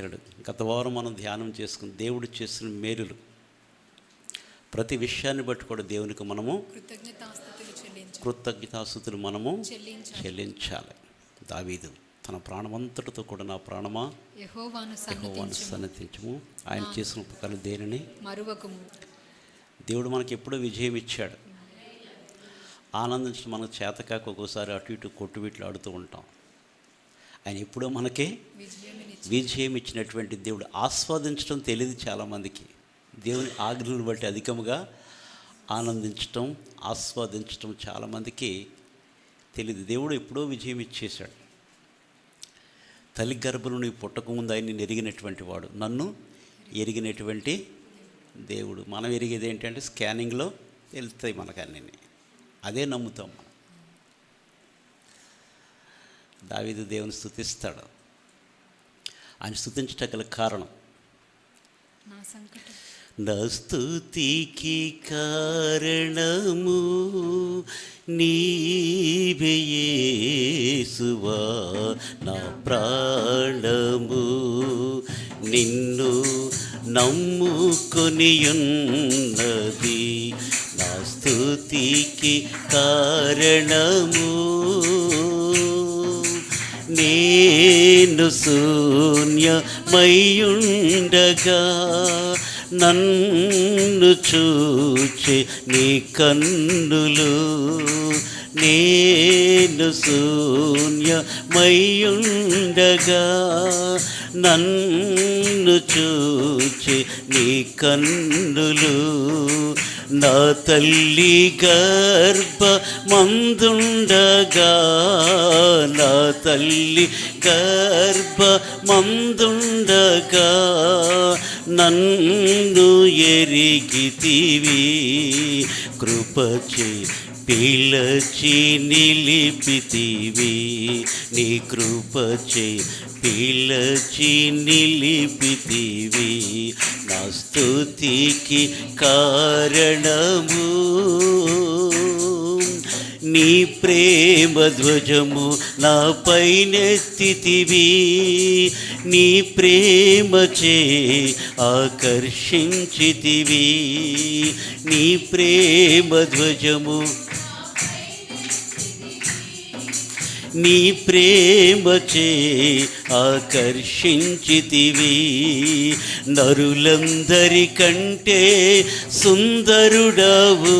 ఆశ్చర్యకరుడు. గత వారం మనం ధ్యానం చేసుకుని దేవుడు చేసిన మేలులు, ప్రతి విషయాన్ని బట్టి కూడా దేవునికి మనము కృతజ్ఞతాస్తుతులు మనము చెల్లించాలి. దావీదు తన ప్రాణమంతటితో కూడా నా ప్రాణమా యెహోవాను సన్నతించుము, ఆయన చేసిన ఉపకారాలు దేనిని మరువకుము. దేవుడు మనకి ఎప్పుడో విజయం ఇచ్చాడు. ఆనందించడం మనకు చేతకాక ఒక్కోసారి అటు ఇటు కొట్టుబిట్లు ఆడుతూ ఉంటాం. ఆయన ఎప్పుడో మనకి విజయం ఇచ్చినటువంటి దేవుడు. ఆస్వాదించడం తెలియదు చాలామందికి. దేవుని ఆజ్ఞలను బట్టి అధికముగా ఆనందించటం, ఆస్వాదించటం చాలామందికి తెలియదు. దేవుడు ఎప్పుడో విజయం ఇచ్చేశాడు. తల్లి గర్భంలో నీవు పుట్టకముందు ఆయన నిన్ను ఎరిగినటువంటి వాడు, నన్ను ఎరిగినటువంటి దేవుడు. మనం ఎరిగేది ఏంటంటే స్కానింగ్లో తెలుస్తాయి మనకు అన్నీ, అదే నమ్ముతాం మనం. దావీదు దేవుని స్తుతిస్తాడు. ఆయన స్తుతించట గల కారణం, నా స్తుతికి కారణము నీవే యేసువా, నా ప్రాణము నిన్ను నమ్ముకొనియున్నది. నా స్తుతికి కారణము నేను శూన్యమయ్యుండగా నన్ను చూచే నీ కన్నులు. నేను శూన్యమయ్యుండగా నన్ను చూచే నీ కన్నులు. నా తల్లి గర్భమందుండగా, నా తల్లి గర్భమందుండగా నన్ను ఎరిగితివి. కృపచే పిలచి నిలిపితివి, నీ కృపచే పిలచి నిలిపితివి. నా స్తుతికి కారణము నీ ప్రేమ ధ్వజము నా పైనెత్తితివి. నీ ప్రేమచే ఆకర్షించితివి. నీ ప్రేమ ధ్వజము, నీ ప్రేమచే ఆకర్షించితివి. నరులందరికంటే సుందరుడవు,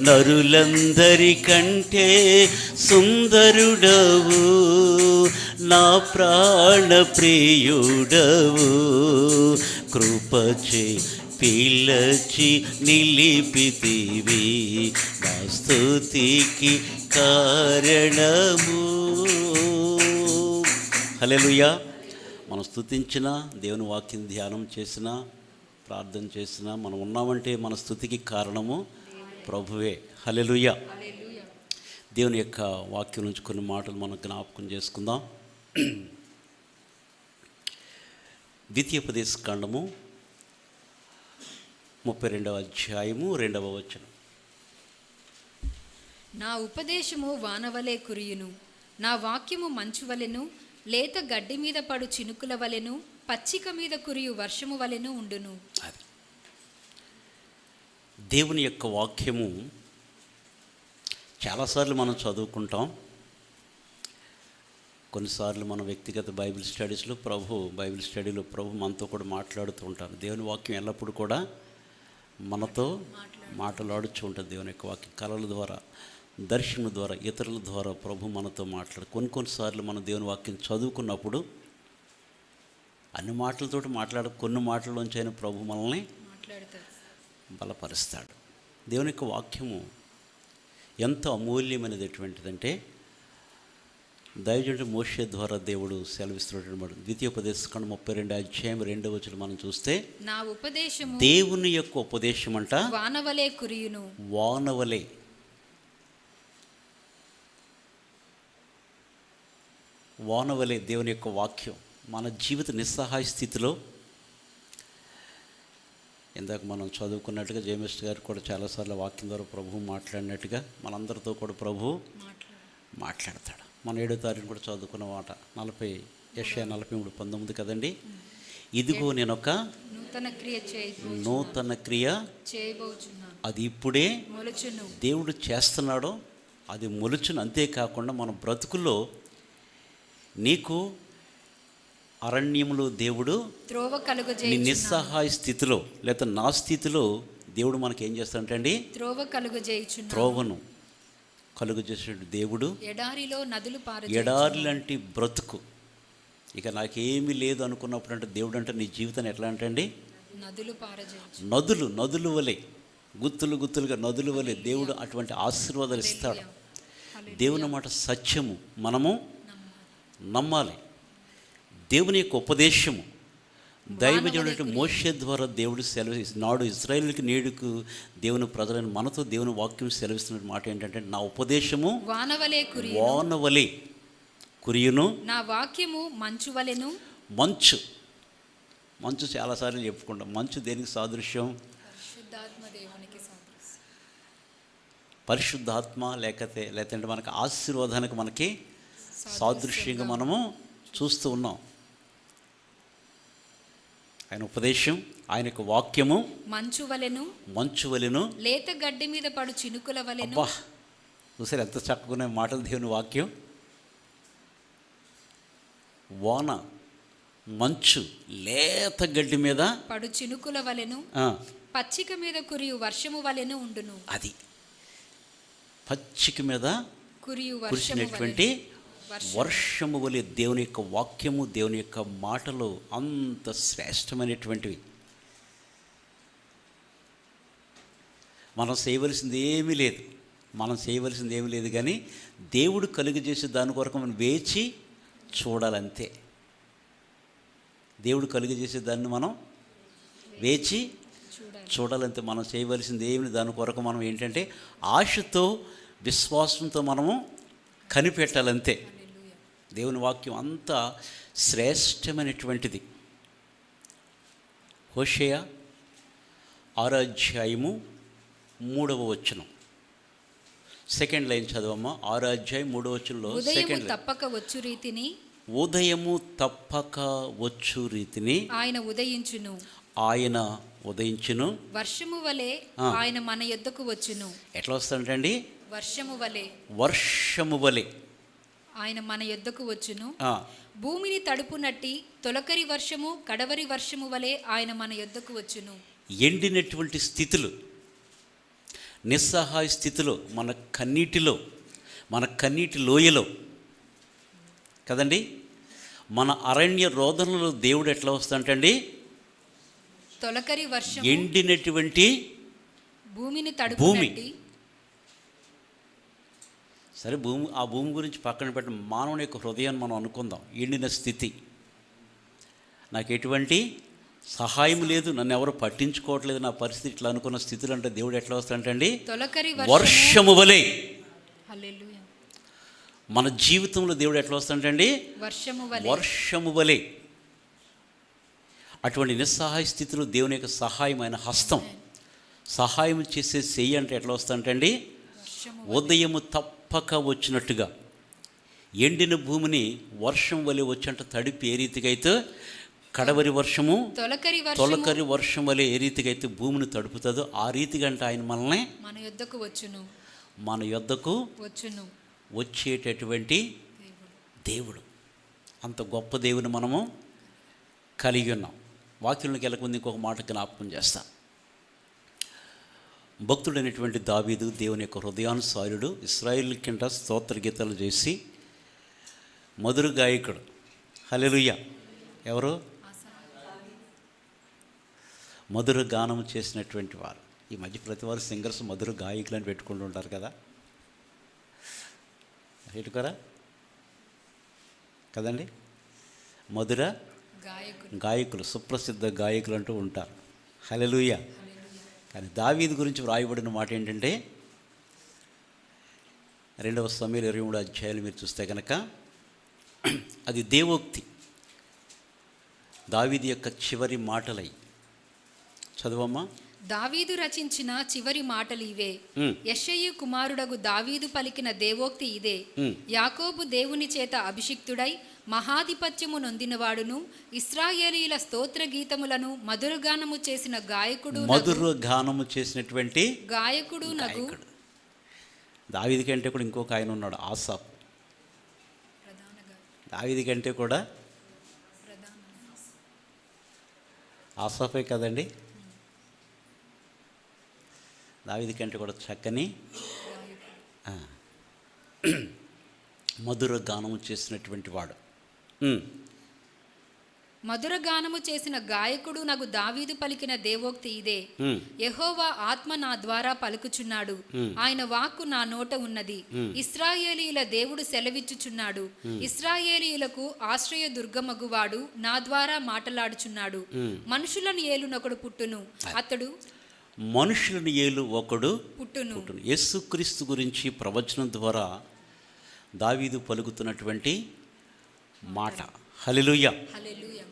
నరులందరికంటే సుందరుడవు, నా ప్రాణ ప్రియుడవు. కృపచే పిలచి నిలిపితివి, నా స్తుతికి కారణము. హల్లెలూయా. మనం స్తుతించినా, దేవుని వాక్యం ధ్యానం చేసినా, ప్రార్థన చేసినా, మనం ఉన్నామంటే మన స్తుతికి కారణము ప్రభువే. హల్లెలూయా. దేవుని యొక్క వాక్యం నుంచి కొన్ని మాటలు మనం జ్ఞాపకం చేసుకుందాం. ద్వితీయోపదేశకాండము 32వ అధ్యాయము 2వ వచనం. నా ఉపదేశము వానవలే కురియును, నా వాక్యము మంచు వలెను, లేత గడ్డి మీద పడు చినుకుల వలెను, పచ్చిక మీద కురియు వర్షము వలెను ఉండును. అది దేవుని యొక్క వాక్యము. చాలాసార్లు మనం చదువుకుంటాం, కొన్నిసార్లు మన వ్యక్తిగత బైబిల్ స్టడీస్లో బైబిల్ స్టడీలో ప్రభు మనతో కూడా మాట్లాడుతూ ఉంటారు. దేవుని వాక్యం ఎల్లప్పుడూ కూడా మనతో మాట్లాడుతూ ఉంటుంది. దేవుని యొక్క వాక్యం కళల ద్వారా, దర్శనం ద్వారా, ఇతరుల ద్వారా ప్రభు మనతో కొన్నిసార్లు మనం దేవుని వాక్యం చదువుకున్నప్పుడు అన్ని మాటలతోటి కొన్ని మాటల్లోంచి అయినా ప్రభు మనల్ని బలపరుస్తాడు. దేవుని యొక్క వాక్యము ఎంతో అమూల్యమైనది. ఎటువంటిదంటే దైవజనుడు మోషే ద్వారా దేవుడు సెలవిస్తున్నటువంటి ద్వితీయోపదేశకాండం 32వ అధ్యాయం 2వ వచనం మనం చూస్తే, నా ఉపదేశము దేవుని యొక్క ఉపదేశం అంట వానవలే కురియును. వానవలే. వానవలే దేవుని యొక్క వాక్యం మన జీవిత నిస్సహాయ స్థితిలో, ఇందాక మనం చదువుకున్నట్టుగా జేమిస్ట్ గారు కూడా చాలాసార్లు వాక్యం ద్వారా ప్రభువు మాట్లాడినట్టుగా మనందరితో కూడా ప్రభువు మాట్లాడతాడు. మన 7వ తారీఖు కూడా చదువుకున్న మాట 40 యెషయా 43:19 కదండి. ఇదిగో నేను ఒక నూతన క్రియ చేయబోచున్నాను, అది ఇప్పుడే మొలుచును. దేవుడు చేస్తున్నాడో అది మొలుచును. అంతేకాకుండా మన బ్రతుకుల్లో నీకు అరణ్యములో దేవుడు త్రోవ నీ కలుగజేయుచున్నాను. నిస్సహాయ స్థితిలో లేదా నా స్థితిలో దేవుడు మనకి ఏం చేస్తాడంటండి, త్రోవ కలుగజేయుచున్నాను. త్రోవను కలుగు చేసే దేవుడు. ఎడారిలో నదులు ఎడారి లాంటి బ్రతుకు, ఇక నాకేమీ లేదు అనుకున్నప్పుడు అంటే దేవుడు అంటే నీ జీవితాన్ని ఎట్లా అంటండి, నదులు పారజేయు. నదులు వలె గుత్తులుగా నదుల వలె దేవుడు అటువంటి ఆశీర్వాదాలు ఇస్తాడు. దేవుని మాట సత్యము, మనము నమ్మాలి. దేవుని యొక్క ఉపదేశము దైవజనుడు మోషే ద్వారా దేవుడు నాడు ఇశ్రాయేలుకి నేడుకు దేవుని ప్రజలైన మనతో దేవుని వాక్యం సెలవిస్తున్న మాట ఏంటంటే, నా ఉపదేశము వానవలే కురియును, నా వాక్యము మంచు వలెను. మంచు చాలాసార్లు చెప్పుకుంటాం. మంచు దేనికి సాదృశ్యం? పరిశుద్ధాత్మ లేకపోతే మనకి ఆశీర్వాదానికి మనకి సాదృశ్యంగా మనము చూస్తూ ఉన్నాం. ఆయన ఉపదేశం, ఆయన యొక్క వాక్యము మంచు వలెను, లేత గడ్డి మీద పడు చినుకుల వలెను. అబ్బా, చూసారు ఎంత చక్కగా మాటలు దేవుని వాక్యం. వాన, మంచు, లేత గడ్డి మీద పడు చినుకుల వలెను, పచ్చిక మీద కురియు వర్షము వలెను ఉండును. అది పచ్చిక మీద కురిసినటువంటి వర్షము వలె దేవుని యొక్క వాక్యము, దేవుని యొక్క మాటలు అంత శ్రేష్టమైనటువంటివి. మనం చేయవలసింది ఏమీ లేదు, కానీ దేవుడు కలుగజేసే దాని కొరకు మనం వేచి చూడాలంతే. దేవుడు కలుగజేసే దాన్ని మనం వేచి చూడాలంతే. మనం చేయవలసింది ఏమి, దాని కొరకు మనం ఏంటంటే ఆశతో విశ్వాసంతో మనము కనిపెట్టాలంతే. దేవుని వాక్యం అంత శ్రేష్టమైనటువంటిది. హోషేయ 6:3 సెకండ్ లైన్ చదవమ్మా. 6:3 ఉదయము తప్పక వచ్చు రీతిని ఆయన ఉదయించును. వర్షము వలె ఆయన మన యొద్దకు వచ్చును. ఎట్లా వస్తాడంటండి? వర్షము వలె ఆయన మన యొద్దకు వచ్చును. భూమిని తడుపునట్టి తొలకరి వర్షము కడవరి వర్షము వలె ఆయన మన యొద్దకు వచ్చును. ఎండినటువంటి స్థితులు, నిస్సహాయ స్థితిలో, మన కన్నీటి లోయలో కదండి, మన అరణ్య రోదనలో దేవుడు ఎట్లా వస్తాడంటండి? తొలకరి వర్షం, ఎండినటువంటి భూమిని తడుపునట్టి. సరే, ఆ భూమి గురించి పక్కన పెట్టి మానవుని యొక్క హృదయాన్ని మనం అనుకుందాం. ఎండిన స్థితి, నాకు ఎటువంటి సహాయం లేదు, నన్ను ఎవరు పట్టించుకోవట్లేదు, నా పరిస్థితి ఇట్లా అనుకున్న స్థితులు అంటే దేవుడు ఎట్లా వస్తాడంటండి? వర్షము వలె. మన జీవితంలో దేవుడు ఎట్లా వస్తాడంటండి? వర్షము వలె. అటువంటి నిస్సహాయ స్థితిలో దేవుని యొక్క సహాయమైన హస్తం, సహాయం చేసే చెయ్యి అంటే ఎట్లా వస్తాడంటండి? ఉదయము తప్పక వచ్చినట్టుగా ఎండిన భూమిని వర్షం వలె వచ్చంట తడిపి ఏ రీతిగా అయితే కడవరి వర్షము తొలకరి వర్షం వలె ఏ రీతిగా అయితే భూమిని తడుపుతుందో ఆ రీతిగా అంటే ఆయన మనల్ని మన యొద్దకు వచ్చేటటువంటి దేవుడు. అంత గొప్ప దేవుని మనము కలిగి ఉన్నాం. వాక్యంలోకి వెళ్ళకముందు ఇంకొక మాట జ్ఞాపకం చేస్తా. భక్తుడైనటువంటి దావీదు దేవుని యొక్క హృదయానుసారుడు, ఇశ్రాయేలు కింద స్తోత్ర గీతాలు చేసి మధుర గాయకుడు. హల్లెలూయా. ఎవరు? మధుర గానం చేసినటువంటి వారు. ఈ మధ్య ప్రతి వారు సింగర్స్ మధుర గాయకులు అని పెట్టుకుంటూ ఉంటారు కదా, పెట్టుకోరా కదండి? మధుర గాయకులు, సుప్రసిద్ధ గాయకులు అంటూ ఉంటారు. హల్లెలూయా. కానీ దావీదు గురించి వ్రాయబడిన మాట ఏంటంటే 2 సమూయేలు 23 మీరు చూస్తే కనుక అది దేవోక్తి, దావీదు యొక్క చివరి మాటలై. చదువమ్మా. దావీదు రచించిన చివరి మాటలు ఇవే. ఉమ్, యెషయి కుమారుడగు దావీదు పలికిన దేవోక్తి ఇదే. ఉమ్. యాకోబు దేవుని చేత అభిషిక్తుడై మహాధిపత్యము నొందినవాడును, ఇశ్రాయేలీయుల స్తోత్ర గీతములను మధురగానము చేసిన మధుర గానము చేసినటువంటి గాయకుడు నగు. దావీదు కంటే కూడా ఇంకొక ఆయన ఉన్నాడు, ఆసాఫ్. దావీదు కంటే కూడా ఆసాఫే కదండి. దావీదు కంటే కూడా చక్కని మధుర గానము చేసినటువంటి వాడు. మధుర గానము చేసిన గాయకుడు నగు దావీదు పలికిన దేవోక్తి ఇదే. యెహోవా ఆత్మ నా ద్వారా పలుకుచున్నాడు, ఆయన వాక్కు నా నోట ఉన్నది. ఇశ్రాయేలీయుల దేవుడు సెలవిచ్చుచున్నాడు, ఇశ్రాయేలీయులకు ఆశ్రయ దుర్గమగువాడు నా ద్వారా మాటలాడుచున్నాడు. మనుషులను ఏలునొకడు పుట్టును, అతడు మనుషులను ఏలు ఒకడు పుట్టును. యేసుక్రీస్తు గురించి ప్రవచనం ద్వారా దావీదు పలుకుతున్నటువంటి మాట. హల్లెలూయా. హల్లెలూయా.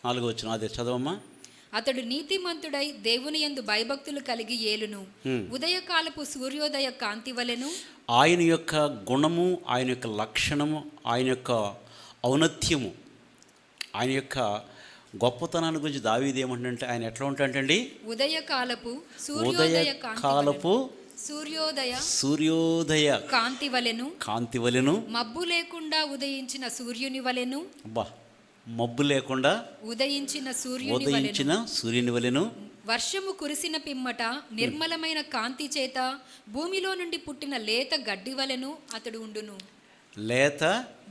4వ వచనం అదే చదవమ్మా. అతడు నీతిమంతుడై దేవుని యందు భయభక్తులు కలిగి ఏలును. ఉదయకాలపు సూర్యోదయ కాంతి వలెను. ఆయన యొక్క గుణము, ఆయన యొక్క లక్షణము, ఆయన యొక్క ఔన్నత్యము, ఆయన యొక్క గొప్పతనాన్ని గురించి దావీదు ఏమంటుంటే ఆయన ఎట్లా ఉంటాడండి? ఉదయకాలపు సూర్యోదయ కాంతి వలెను. మబ్బు లేకుండా ఉదయించిన సూర్యుని వలెను. వర్షము కురిసిన పిమ్మట నిర్మలమైన కాంతి చేత భూమిలో నుండి పుట్టిన లేత గడ్డి వలెను అతడు ఉండును. లేత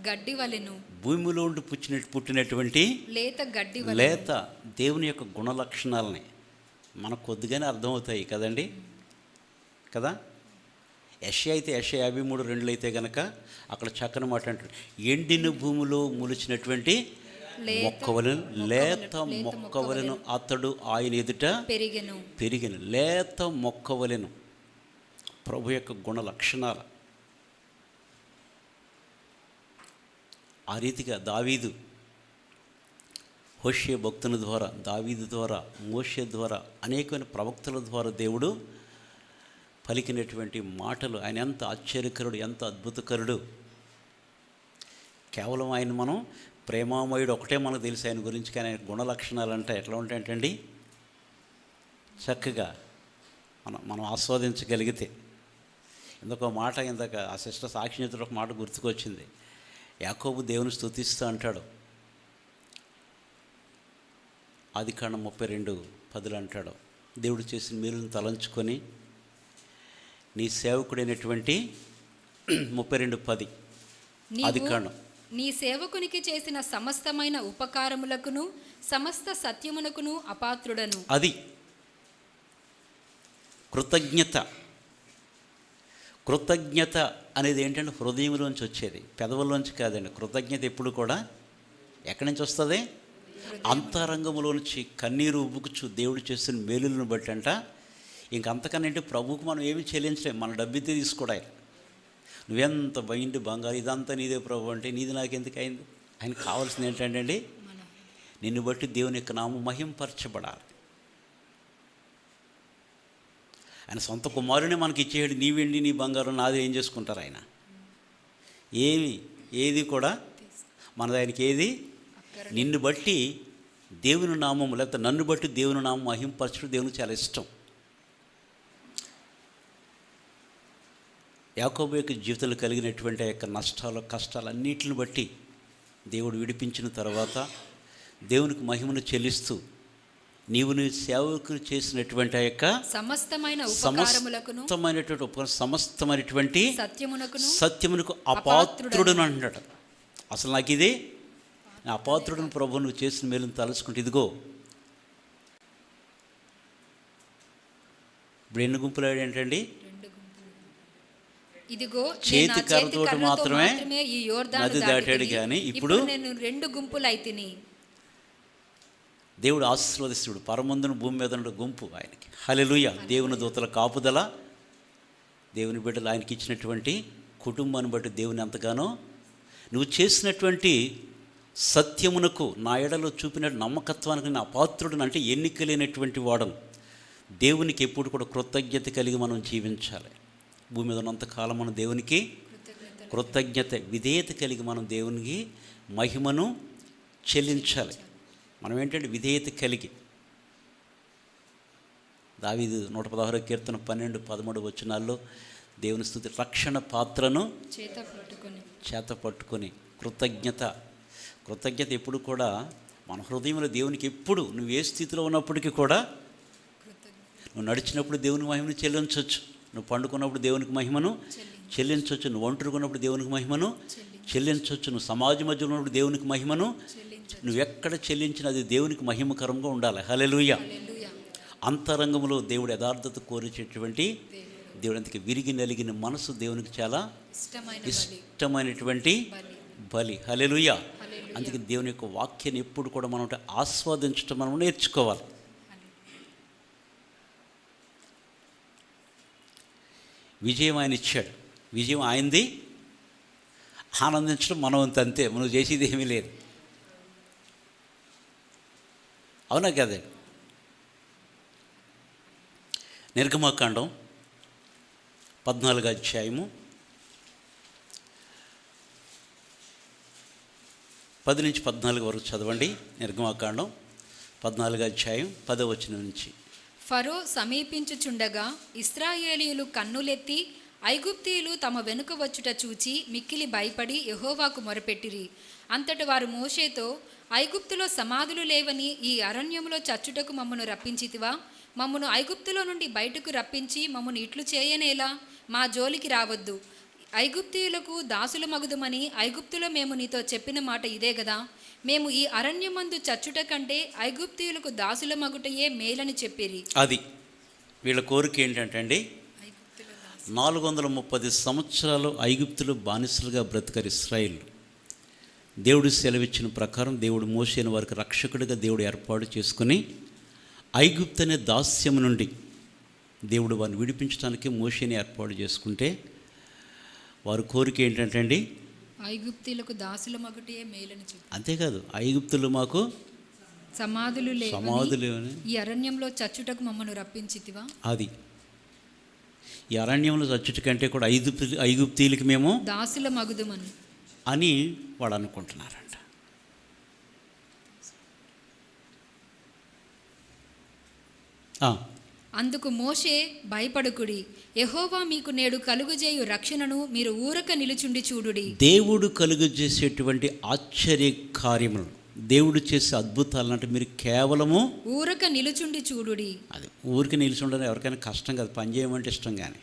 గడ్డి వలెను, భూమిలో ఉండి పుట్టినటువంటి లేత దేవుని యొక్క గుణ లక్షణాలని మనకు కొద్దిగానే అర్థమవుతాయి కదండి, కదా. యెషయా అయితే యెషయా 53:2 అయితే కనుక అక్కడ చక్కని మాట అంటాడు, ఎండిన భూమిలో మొలిచినటువంటి మొక్కవలను, లేత మొక్కవలను అతడు ఆయన ఎదుట పెరిగెను. లేత మొక్కవలను ప్రభు యొక్క గుణ లక్షణాలు. ఆ రీతిగా దావీదు హోషే భక్తుని ద్వారా, దావీదు ద్వారా, మోషే ద్వారా, అనేకమైన ప్రవక్తల ద్వారా దేవుడు పలికినటువంటి మాటలు. ఆయన ఎంత ఆశ్చర్యకరుడు, ఎంత అద్భుతకరుడు. కేవలం ఆయన మనం ప్రేమామయుడు ఒకటే మనకు తెలుసు ఆయన గురించి, కానీ ఆయన గుణ లక్షణాలు అంటే ఎట్లా ఉంటాయంటండి, చక్కగా మనం ఆస్వాదించగలిగితే. ఇంకొక మాట, ఇందాక ఆ సిస్టర్ సాక్షినితుడు ఒక మాట గుర్తుకొచ్చింది. యాకోబు దేవుని స్తుతిస్తూ అంటాడు, ఆదికాండం 32:10 అంటాడు, దేవుడు చేసిన మేలును తలంచుకొని నీ సేవకుడైనటువంటి 32:10 ఆదికాండం, నీ సేవకునికి చేసిన సమస్తమైన ఉపకారములకును సమస్త సత్యమునకును అపాత్రుడను. అది కృతజ్ఞత అనేది ఏంటంటే హృదయంలోంచి వచ్చేది, పెదవుల్లోంచి కాదండి. కృతజ్ఞత ఎప్పుడు కూడా ఎక్కడి నుంచి వస్తుంది? అంతరంగంలోంచి కన్నీరు ఉబ్బుకుచు దేవుడు చేసిన మేలులను బట్టి అంట. ఇంకంతకనంటే ప్రభువుకు మనం ఏమి చెల్లించలేము, మన డబ్బితే తీసుకోవడానికి. నువ్వెంత బయిండి బంగారు ఇదంతా నీదే ప్రభు అంటే నీది నాకెందుకు అయింది? ఆయనకు కావాల్సింది ఏంటంటే అండి, నిన్ను బట్టి దేవుని యొక్క నామం మహింపరచబడాలి. ఆయన సొంత కుమారుని మనకి ఇచ్చేయడు. నీ వెండి నీ బంగారం నాది ఏం చేసుకుంటారు ఆయన? ఏది కూడా మనది ఆయనకి ఏది. నిన్ను బట్టి దేవుని నామం, లేకపోతే నన్ను బట్టి దేవుని నామం మహింపరచడం దేవునికి చాలా ఇష్టం. యాకోబు యొక్క జీవితంలో కలిగినటువంటి ఆ యొక్క నష్టాలు, కష్టాలు అన్నిటిని బట్టి దేవుడు విడిపించిన తర్వాత దేవునికి మహిమను చెల్లిస్తూ నీవు నీ సేవకులు చేసినటువంటి ఆ యొక్క సమస్తమైనటువంటి సత్యమునకు అపాత్రుడును అంటాడు. అసలు నాకు ఇది అపాత్రుడిని ప్రభు నువ్వు చేసిన మేలును తలుచుకుంటే, ఇదిగో ఇప్పుడు ఎన్ని గుంపులు ఏంటండి, చేతి కర్రతోటి మాత్రమే నది దాటాడు, కానీ ఇప్పుడు నేను 2 గుంపులు అయితిని. దేవుడు ఆశీర్వదిస్తుడు. పరమందును భూమి మీద ఉన్న గుంపు ఆయనకి. హల్లెలూయా. దేవుని దూతల కాపుదల, దేవుని బిడ్డలు ఆయనకి ఇచ్చినటువంటి కుటుంబాన్ని బట్టి దేవుని ఎంతగానో నువ్వు చేసినటువంటి సత్యమునకు, నా ఎడలో చూపిన నమ్మకత్వానికి నేను అపాత్రుడును అంటే ఎన్నికలేనటువంటి వాడను. దేవునికి ఎప్పుడు కూడా కృతజ్ఞత కలిగి మనం జీవించాలి. భూమి మీద ఉన్నంతకాలం మనం దేవునికి కృతజ్ఞత విధేయత కలిగి మనం దేవునికి మహిమను చెల్లించాలి. మనం ఏంటంటే విధేయత కలిగి. దావీదు 116 కీర్తన 12, 13 వచనాల్లో దేవుని స్తుతి రక్షణ పాత్రను చేత పట్టుకొని కృతజ్ఞత ఎప్పుడు కూడా మన హృదయంలో దేవునికి ఎప్పుడు నువ్వు ఏ స్థితిలో ఉన్నప్పటికీ కూడా నువ్వు నడిచినప్పుడు దేవునికి మహిమను చెల్లించవచ్చు, నువ్వు పండుకున్నప్పుడు దేవునికి మహిమను చెల్లించవచ్చు, నువ్వు ఒంటరికున్నప్పుడు దేవునికి మహిమను చెల్లించవచ్చు, నువ్వు సమాజం మధ్యలో ఉన్నప్పుడు దేవునికి మహిమను నువ్వు ఎక్కడ చెల్లించినా అది దేవునికి మహిమకరంగా ఉండాలి. హల్లెలూయా. అంతరంగంలో దేవుడు యథార్థత కోరేటటువంటి దేవుడు. అందుకే విరిగి నలిగిన మనసు దేవునికి చాలా ఇష్టమైనటువంటి బలి. హల్లెలూయా. అందుకే దేవుని యొక్క వాక్యాన్ని ఎప్పుడు కూడా మనం ఆస్వాదించడం మనం నేర్చుకోవాలి. విజయం ఆయన ఇచ్చాడు, విజయం ఆయనది. ఆనందించడం మనం అంతే, మనం చేసేది ఏమీ లేదు. అవునా కదే. నిర్గమకాండం 14వ అధ్యాయము 10 నుంచి 14 వరకు చదవండి. నిర్గమకాండం 14వ అధ్యాయం 10వ వచనం నుంచి. ఫరో సమీపించుచుండగా ఇశ్రాయేలీయులు కన్నులెత్తి ఐగుప్తీయులు తమ వెనుక వచ్చుట చూచి మిక్కిలి భయపడి యెహోవాకు మొరపెట్టిరి. అంతటి వారు మోషేతో, ఐగుప్తులో సమాధులు లేవని ఈ అరణ్యంలో చచ్చుటకు మమ్మను రప్పించితివా? మమ్మను ఐగుప్తులో నుండి బయటకు రప్పించి మమ్మను ఇట్లు చేయనేలా? మా జోలికి రావద్దు, ఐగుప్తీయులకు దాసుల మగుదుమని ఐగుప్తులో మేము నీతో చెప్పిన మాట ఇదే గదా. మేము ఈ అరణ్యమందు చచ్చుట కంటే ఐగుప్తీయులకు దాసుల మగుటయే మేలని చెప్పిరి. అది వీళ్ళ కోరిక ఏంటంటే అండి, 430 సంవత్సరాలు ఐగుప్తులు బానిసలుగా బ్రతకరు ఇశ్రాయేలు. దేవుడు సెలవిచ్చిన ప్రకారం దేవుడు మోషేని వారికి రక్షకుడిగా దేవుడు ఏర్పాటు చేసుకుని ఐగుప్తు అనే దాస్యం నుండి దేవుడు వారిని విడిపించడానికి మోషేని ఏర్పాటు చేసుకుంటే వారి కోరిక ఏంటంటే అండి, ఐగుప్తీయులకు దాసుల మగుటయే మేలని చెప్పి. అంతేకాదు, ఐగుప్తులు మాకు సమాధులు లేవని ఈ అరణ్యంలో చచ్చుటకు మమ్మను రప్పించితివా? అది ఈ అరణ్యంలో చచ్చుట కంటే కూడా ఐగుప్తీయులకి మేము దాసుల మగుదుమని అని వాడు అనుకుంటున్నారంట. అందుకు మోషే, భయపడుకుడి, యెహోవా మీకు నేడు కలుగజేయు రక్షణను మీరు ఊరక నిలుచుండి చూడుడి. దేవుడు కలుగజేసేటువంటి ఆశ్చర్య కార్యములు, దేవుడు చేసే అద్భుతాలు అంటే మీరు కేవలము ఊరక నిలుచుండి చూడుడి. అది ఊరికి నిలుచుండడం ఎవరికైనా కష్టం కాదు, పని చేయమంటే ఇష్టం. కానీ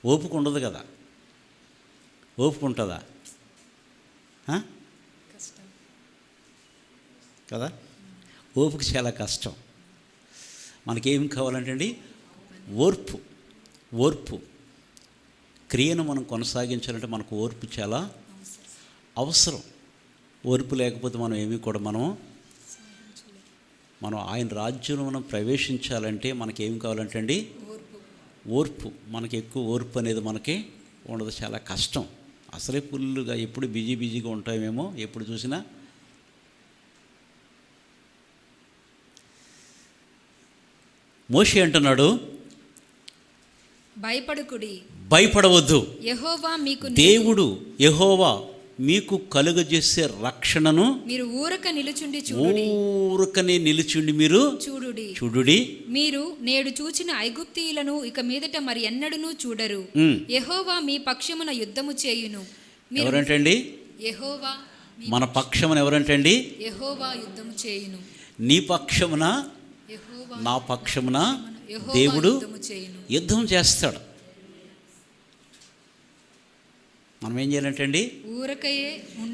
ఓపిక ఉండదు కదా. ఓపిక ఉంటుందా కదా? ఓపిక చాలా కష్టం. మనకేం కావాలంటే అండి, ఓర్పు. క్రియను మనం కొనసాగించాలంటే మనకు ఓర్పు చాలా అవసరం. ఓర్పు లేకపోతే మనం ఏమీ కూడా మనం ఆయన రాజ్యంలో మనం ప్రవేశించాలంటే మనకేం కావాలంటే అండి, ఓర్పు. మనకి ఎక్కువ ఓర్పు అనేది మనకి ఉండదు, చాలా కష్టం. అసలే ఫుల్లుగా ఎప్పుడు బిజీగా ఉంటామేమో ఎప్పుడు చూసినా. మోషే అంటున్నాడు, భయపడవద్దు, దేవుడు యెహోవా మీకు కలుగజేసే రక్షణను మీరు ఊరకనే నిలుచుండి మీరు చూడుడి. మీరు నేడు చూచిన ఐగుప్తీయులను ఇక మీదట మరి ఎన్నడూనూ చూడరు. యెహోవా మీ పక్షమున యుద్ధము చేయును. ఎవరంటండి? యెహోవా మన పక్షమున ఎవరంటండి? యెహోవా యుద్ధము చేయును. నీ పక్షమున నా పక్షమున దేవుడు యుద్ధం చేస్తాడు. మనం ఏం చేయాలంటే అండి,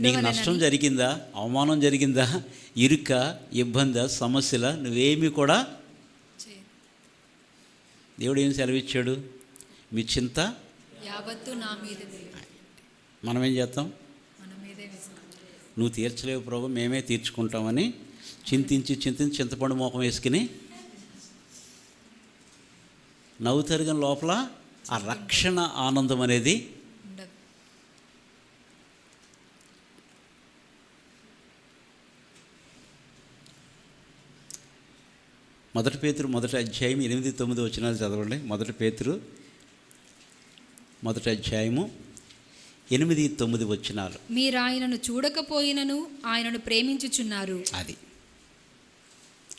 నీకు నష్టం జరిగిందా, అవమానం జరిగిందా, ఇరుక, ఇబ్బంది, సమస్యల, నువ్వేమీ కూడా దేవుడు ఏం సెలవిచ్చాడు, మీ చింత యావత్తు నా మీద. మనం ఏం చేస్తాం, నువ్వు తీర్చలేవు ప్రభు, మేమే తీర్చుకుంటామని చింతించి చింతపండు మోకం వేసుకుని నవ్వుతారు. కానీ లోపల ఆ రక్షణ ఆనందం అనేది మొదటి పేతురు మొదటి అధ్యాయం 8-9 వచనాలు చదవండి. మొదటి పేతురు మొదటి అధ్యాయము 8-9 వచనాలు. మీరు ఆయనను చూడకపోయినను ఆయనను ప్రేమించుచున్నారు. అది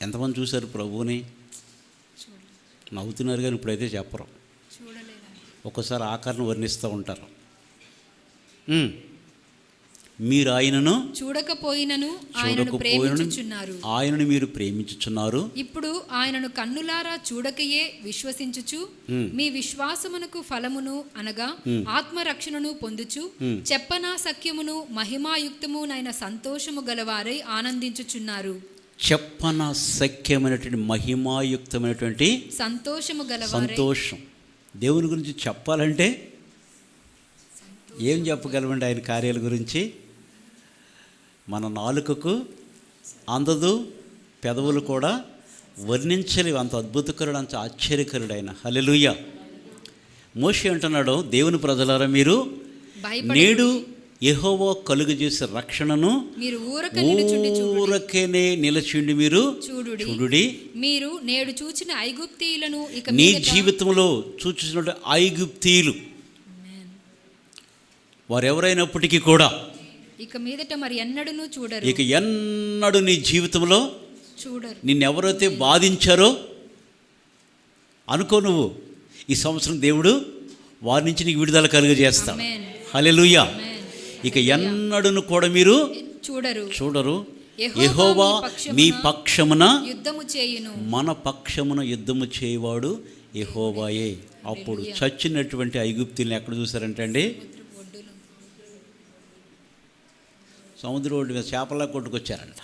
ఎంతమంది చూశారు ప్రభువుని? నవ్వుతున్నారు కానీ ఇప్పుడైతే చెప్పరు. ఒక్కోసారి ఆకారం వర్ణిస్తూ ఉంటారు. మీరు ఆయనను చూడకపోయినను ఆయనను ప్రేమించుచున్నారు. ఆయనను మీరు ప్రేమించుచున్నారు. ఇప్పుడు ఆయనను కన్నులారా చూడకయే విశ్వసించుచు మీ విశ్వాసమునకు ఫలమును అనగా ఆత్మరక్షణను పొందుచు చెప్పనా సఖ్యమును మహిమాయుక్తమునైన సంతోషము గలవారై ఆనందించుచున్నారు. చెప్పన సఖ్యమైనటువంటి మహిమాయుక్తమైనటువంటి సంతోషము గలవారై. సంతోషం. దేవుని గురించి చెప్పాలంటే ఏం చెప్పగలమండి? ఆయన కార్యాల గురించి మన నాలుకకు అందదు, పెదవులు కూడా వర్ణించలేవు. అంత అద్భుతకరుడు, అంత ఆశ్చర్యకరుడు ఆయన. హల్లెలూయా. మోషే అంటున్నాడు, దేవుని ప్రజలారా మీరు నేడు యెహోవా కలుగజేసే రక్షణను ఊరకనే నిలచుండి మీరు చూడుడి. మీరు నేడు చూచిన ఐగుప్తీయులను ఇక నీ జీవితంలో చూచినటువంటి ఐగుప్తీయులు వారెవరైనప్పటికీ కూడా ఇక మీదట మరి ఎన్నడూ చూడరు. ఇక ఎన్నడూ నీ జీవితంలో చూడరు. నిన్నెవరైతే బాధించారో అనుకో, నువ్వు ఈ సంవత్సరం దేవుడు వారి నుంచి నీకు విడుదల కలుగజేస్తాడు. హల్లెలూయా. ఇక ఎన్నడూ కూడా మీరు చూడరు. యెహోవా మీ పక్షమున యుద్ధము చేయును. మన పక్షమున యుద్ధము చేయవాడు యెహోవాయే. అప్పుడు చచ్చినటువంటి ఐగుప్తుల్ని ఎక్కడ చూసారంటే అండి, సముద్రం ఒడ్డు మీద చేపల్లా కొట్టుకొచ్చారంట.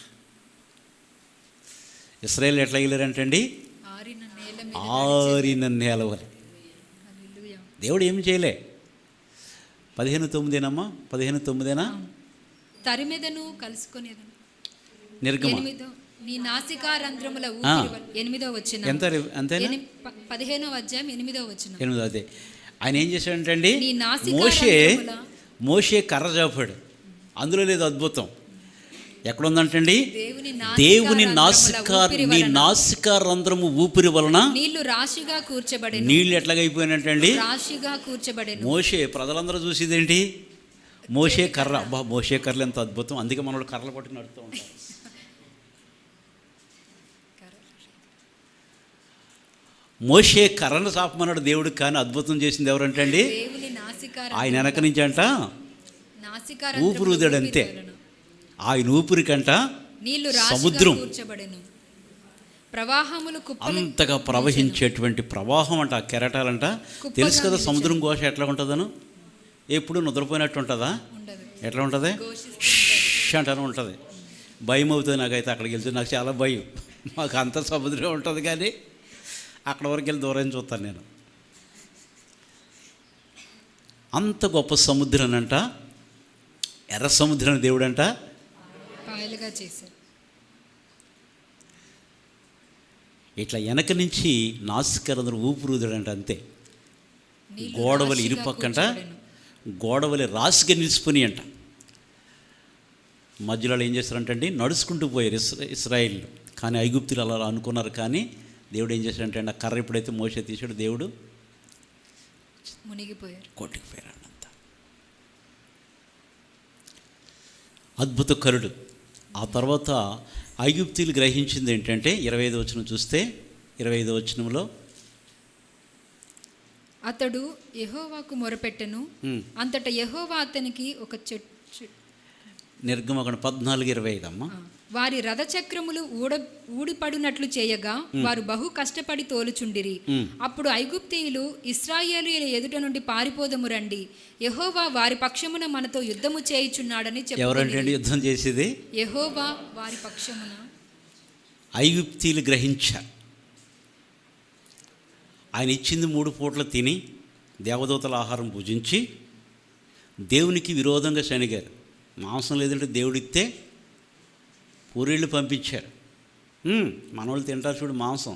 ఇశ్రాయేలు ఎట్లా వెళ్ళారంటండి? ఆరిన నేల వలె. దేవుడు ఏమి చేయలే. 15:9 15:9 తరిమెదను కలుసుకొని నిర్గమ నీ నాసికారంధ్రముల 8వ వచనం. ఎంత అంతేనా? 15వ అధ్యాయం 8వ వచనం. 8. అదే ఆయన ఏం చేశాడంటే అండి, మోషే కర్ర చాపాడు. అందులో లేదు అద్భుతం. ఎక్కడుందంటండి? దేవుని నీ నాసికారంధ్రము ఊపిరి వలన నీళ్లు రాశిగా కూర్చబడెను. నీళ్లు ఎట్లాగైపోయినట్టండి? రాశిగా కూర్చబడెను. మోషే ప్రజలందరూ చూసేదేంటి? మోషే కర్ర. అబ్బా, మోషే కర్రలు ఎంత అద్భుతం. అందుకే మనోళ్ళు కర్రలు పట్టుకుని నడుతూ ఉంటారు. మోషే కర్రను చాపమన్నాడు దేవుడు, కానీ అద్భుతం చేసింది ఎవరంటే అండి, ఆయన వెనక నుంచి అంట ఊపిరి ఊదాడు. అంతే. ఆయన ఊపిరి కంట సముద్రం ప్రవాహములు అంతగా ప్రవహించేటువంటి ప్రవాహం అంట. ఆ కెరటాలంట. తెలుసు కదా సముద్రం ఘోష ఎట్లా ఉంటుందను? ఎప్పుడు నిద్రపోయినట్టు ఉంటుందా? ఎట్లా ఉంటుంది? అంటానే ఉంటుంది. భయం అవుతుంది నాకైతే. అక్కడికి వెళ్తే నాకు చాలా భయం. మాకు అంత సముద్రం ఉంటుంది కానీ అక్కడ వరకు వెళ్ళి దూరం చూస్తాను నేను. అంత గొప్ప సముద్రం అంట, ఎర్ర సముద్రం దేవుడు అంట చేశారు. ఇట్లా వెనక నుంచి నాసికారంధ్రం ఊపిరుదంట. అంతే. గోడవలి ఇరుపక్కంట గోడవలి రాసిగా నిలిచిపోయి అంట. మధ్యలో ఏం చేస్తారంటే నడుచుకుంటూ పోయారు ఇశ్రాయేలు. కానీ ఐగుప్తులు అలా అనుకున్నారు. కానీ దేవుడు ఏం చేశాడంటే ఆ కర్ర ఎప్పుడైతే మోషే తీసాడు, దేవుడు మునిగిపోయారు, కొట్టుకుపోయారు. అంత అద్భుతకరుడు. ఆ తర్వాత ఐగుప్తీయులు గ్రహించింది ఏంటంటే 25వ వచనం చూస్తే, 25వ వచనంలో అతడు యెహోవాకు మొరపెట్టెను. అంతటా యెహోవా అతనికి ఒక నిర్గమకాండం 14:25 అమ్మ. వారి రథచక్రములు ఊడిపడినట్లు చేయగా వారు బహు కష్టపడి తోలుచుండిరి. అప్పుడు ఐగుప్తీయులు ఇశ్రాయేలీయుల ఎదుట నుండి పారిపోదము రండి, యెహోవా వారి పక్షమున మనతో యుద్ధము చేయుచున్నాడని చెప్పారు. ఎవరంటే యుద్ధం చేసేది? యెహోవా వారి పక్షమున. ఐగుప్తీయులు గ్రహించారు. ఆయన ఇచ్చింది 3 పూటలు తిని దేవదూతల ఆహారం భుజించి దేవునికి విరోధంగా శనిగారు. మాంసం లేదంటే దేవుడిస్తే పూరీళ్ళు పంపించారు. మనోళ్ళు తింటారు చూడు మాంసం,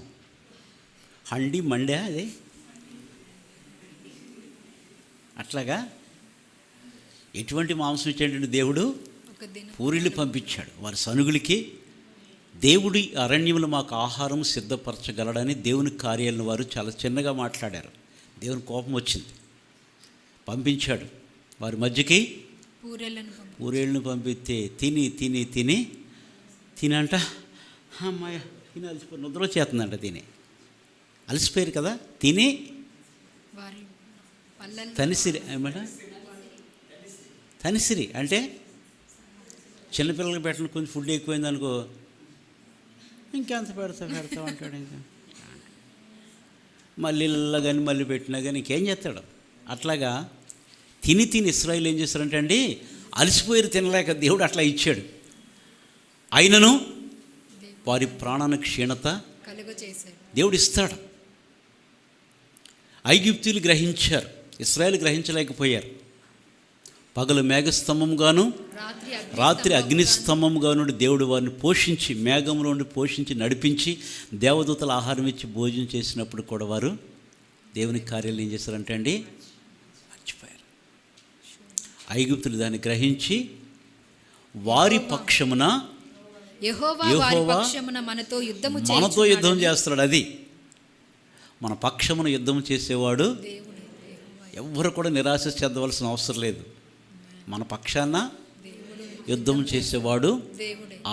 హండి మండే అదే. అట్లాగా ఎటువంటి మాంసం ఇచ్చాడంటే దేవుడు పూరీళ్ళు పంపించాడు. వారి సనుగులకి దేవుడి అరణ్యంలో మాకు ఆహారం సిద్ధపరచగలడని దేవుని కార్యాలను వారు చాలా చిన్నగా మాట్లాడారు. దేవుని కోపం వచ్చింది, పంపించాడు. వారి మధ్యకి పూరేళ్ళను పంపిస్తే తినంట అమ్మాయ తిని అలసిపోయి నిద్ర వచ్చేస్తుందంట. అలసిపోయారు కదా, తిని తనిసిరి ఏమాట తనిసిరి అంటే చిన్నపిల్లలకి పెట్టిన కొంచెం ఫుడ్ ఎక్కువైంది అనుకో, ఇంకెంత పెడతావు అంటాడు. ఇంకా మళ్ళీ ఇళ్ళ కానీ మళ్ళీ పెట్టినా కానీ ఇంకేం చేస్తాడు. అట్లాగా తిని ఇశ్రాయేలు ఏం చేస్తారంటే అండి, అలసిపోయారు తినలేక దేవుడు అట్లా ఇచ్చాడు. అయినను వారి ప్రాణానికి క్షీణత దేవుడు ఇస్తాడు. ఐగుప్తీయులు గ్రహించారు, ఇశ్రాయేలు గ్రహించలేకపోయారు. పగలు మేఘస్తంభంగాను రాత్రి అగ్నిస్తంభంగాను దేవుడు వారిని పోషించి, మేఘంలో నుండి పోషించి నడిపించి దేవదూతల ఆహారం ఇచ్చి భోజనం చేసినప్పుడు కూడా వారు దేవుని కార్యాలు ఏం చేశారంటే అండి, మర్చిపోయారు. ఐగుప్తులు దాన్ని గ్రహించి వారి పక్షమున యెహోవా మనతో యుద్ధం చేస్తున్నాడు. అది మన పక్షమున యుద్ధం చేసేవాడు. ఎవ్వరు కూడా నిరాశ చెందవలసిన అవసరం లేదు. మన పక్షాన యుద్ధం చేసేవాడు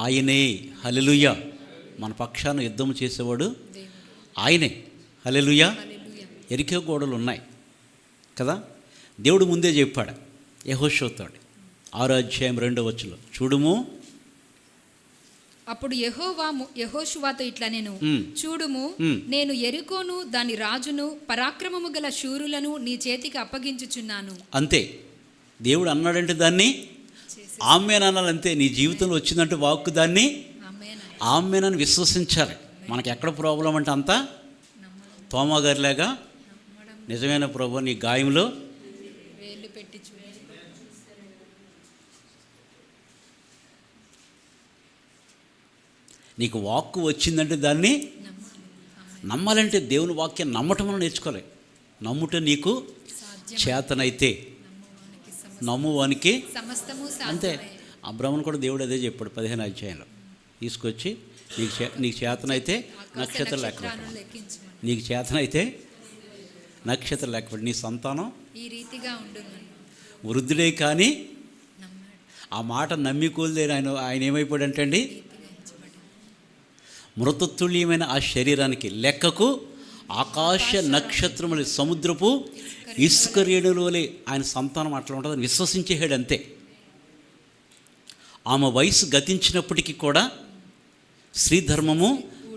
ఆయనే. హల్లెలూయా. మన పక్షాన యుద్ధం చేసేవాడు ఆయనే. హల్లెలూయా. ఎరికే గోడలు ఉన్నాయి కదా, దేవుడు ముందే చెప్పాడు యెహోషువతోటి 6వ అధ్యాయం 2వ వచనంలో, చూడుము అప్పుడు యెహోషువతో ఇట్లా నేను చూడుము, నేను యెరికోను దాని రాజును పరాక్రమము గల శూరులను నీ చేతికి అప్పగించుచున్నాను. అంతే. దేవుడు అన్నాడంటే దాన్ని ఆమేన్ అనాలి. అంతే. నీ జీవితంలో వచ్చిందంటే వాక్కు దాన్ని ఆమేన్ అని విశ్వసించాలి. మనకి ఎక్కడ ప్రాబ్లం అంటే అంతా తోమా గారిలాగా నిజమైన ప్రభు నీ గాయంలో వేళ్ళు పెట్టి నీకు వాక్కు వచ్చిందంటే దాన్ని నమ్మాలంటే దేవుని వాక్యం నమ్మటం అని నేర్చుకోవాలి. నమ్ముట నీకు చేతనైతే నమ్మువానికి అంతే. అబ్రాహ్మణు కూడా దేవుడు అదే చెప్పాడు 15వ అధ్యాయంలో. తీసుకొచ్చి నీకు చేతనైతే నక్షత్రం లెక్కపెట్టు, నీకు చేతనైతే నక్షత్రం లెక్కపెట్టు, నీ సంతానం ఈ రీతిగా వృద్ధుడే కానీ ఆ మాట నమ్మి కూలిదేని ఆయన ఏమైపోయాడంటే అండి, మృతతుల్యమైన ఆ శరీరానికి లెక్కకు ఆకాశ నక్షత్రములు సముద్రపు ఇసుక రేణుల వలె ఆయన సంతానం అట్లా ఉంటుందని విశ్వసించేసాడు. అంతే. ఆమె వయసు గతించినప్పటికీ కూడా స్త్రీ ధర్మము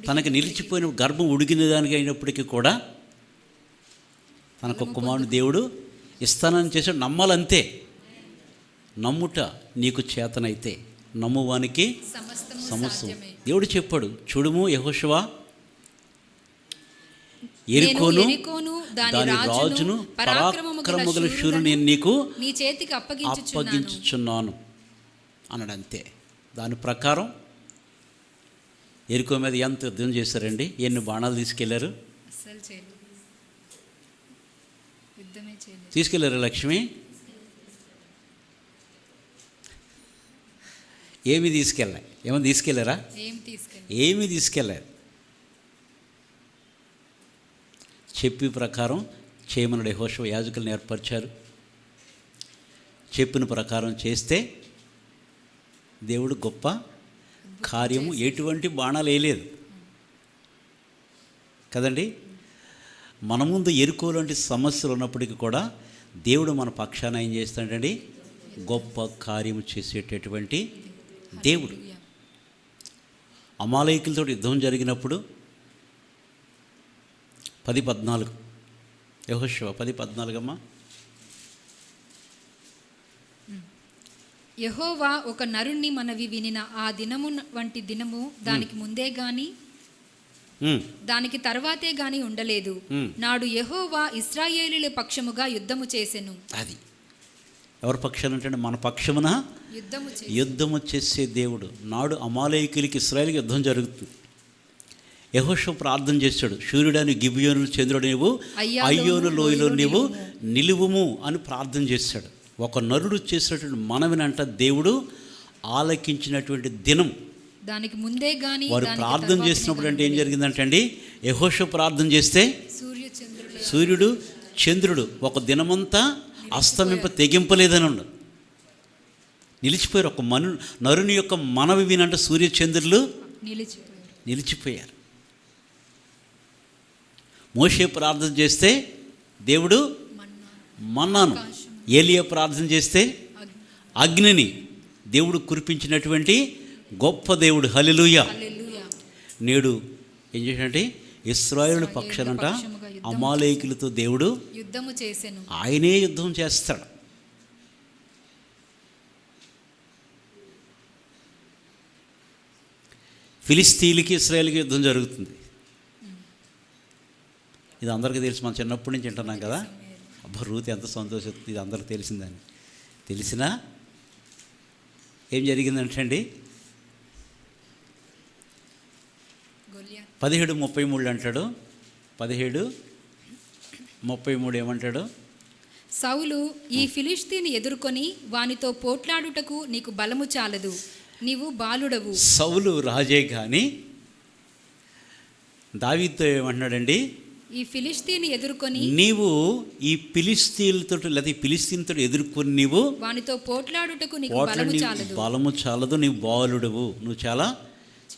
తనకు నిలిచిపోయిన గర్భం ఉడిగిన దానికి అయినప్పటికీ కూడా తనకు కుమారుని దేవుడు ఇస్తానని చేశాడు. నమ్మాలంతే. నమ్ముట నీకు చేతనైతే నమ్మువానికి సమస్తం. దేవుడు చెప్పాడు, చూడుము యెహోషువ యెరికోను దాని రాజును పరాక్రమము గల శూరుని నేను నీకు అప్పగించుచున్నాను అన్నాడు. అంతే. దాని ప్రకారం యెరికో మీద ఎంత యుద్ధం చేశారండి, ఎన్ని బాణాలు తీసుకెళ్లారు, తీసుకెళ్లారు లక్ష్మి, ఏమి తీసుకెళ్ళా, ఏమైనా తీసుకెళ్ళారా, ఏమీ తీసుకెళ్ళారు. చెప్పి ప్రకారం చేయమన్నాడు యెహోషువ. యాజకులను ఏర్పరిచారు. చెప్పిన ప్రకారం చేస్తే దేవుడు గొప్ప కార్యము, ఎటువంటి బాణాలు వేయలేదు కదండి. మన ముందు యెరికో లాంటి సమస్యలు ఉన్నప్పటికీ కూడా దేవుడు మన పక్షాన ఏం చేస్తాడండి, గొప్ప కార్యము చేసేటటువంటి దేవుడు. అమాలేకులతో యుద్ధం జరిగినప్పుడు 10:14 యెహోషువ 10:14 అమ్మా. యెహోవా ఒక నరుణ్ణి మనవి వినిన ఆ దినము వంటి దినము దానికి ముందే గాని దానికి తర్వాతే గాని ఉండలేదు. నాడు యెహోవా ఇశ్రాయేలీయుల పక్షముగా యుద్ధము చేసెను. అది ఎవరి పక్షాన అంటే మన పక్షమున యుద్ధము చేసే దేవుడు. నాడు అమాలేకులకి ఇశ్రాయేలుకి యుద్ధం జరుగుతుంది. యెహోషువ ప్రార్థన చేశాడు, సూర్యుడని గిబియోను చంద్రుడు నీవు అయ్యోను లోయలో నీవు నిలువుము అని ప్రార్థన చేశాడు. ఒక నరుడు చేసినటువంటి మనవినంట దేవుడు ఆలకించినటువంటి దినం దానికి ముందే గాని వారు ప్రార్థన చేసినప్పుడు అంటే ఏం జరిగిందంటే అండి, యెహోషువ ప్రార్థన చేస్తే సూర్యుడు చంద్రుడు ఒక దినమంతా అస్తమింప తెగింపలేదని ఉండదు, నిలిచిపోయారు. ఒక నరుని యొక్క మనవి వినంటే సూర్యచంద్రులు నిలిచిపోయారు. మోషే ప్రార్థన చేస్తే దేవుడు మన్నాను, ఏలియా ప్రార్థన చేస్తే అగ్నిని దేవుడు కురిపించినటువంటి గొప్ప దేవుడు. హల్లెలూయా. నేడు ఏం చేశాడంటే ఇశ్రాయేలు పక్షానంట అమాలేకులతో దేవుడు యుద్ధము చేసెను. ఆయనే యుద్ధం చేస్తాడు. ఫిలిస్తీన్లకి ఇశ్రాయేల్కి యుద్ధం జరుగుతుంది. ఇది అందరికీ తెలుసు, మనం చిన్నప్పటి నుంచి వింటున్నాం కదా. అబ్బా రూత్ ఎంత సంతోషిస్తుంది, ఇది అందరికీ తెలిసిందని. తెలిసినా ఏం జరిగిందంటే అండి 17:33 అంటాడు. 17:33 ఏమంటాడు? సౌలు ఈ ఫిలిష్తీని ఎదుర్కొని వానితో పోట్లాడుటకు నీకు బలము చాలదు, నీవు బాలుడవు. సౌలు రాజే కానీ దావీదుతో ఏమంటున్నాడండి, ఈ ఫిలిష్తీని ఎదుర్కొని నీవు ఈ ఫిలిస్తీన్లతో లేదా ఫిలిస్తీన్తో ఎదుర్కొని నీవు వానితో పోట్లాడుటకు నీకు బలము చాలదు, నీవు బాలుడవు, నువ్వు చాలా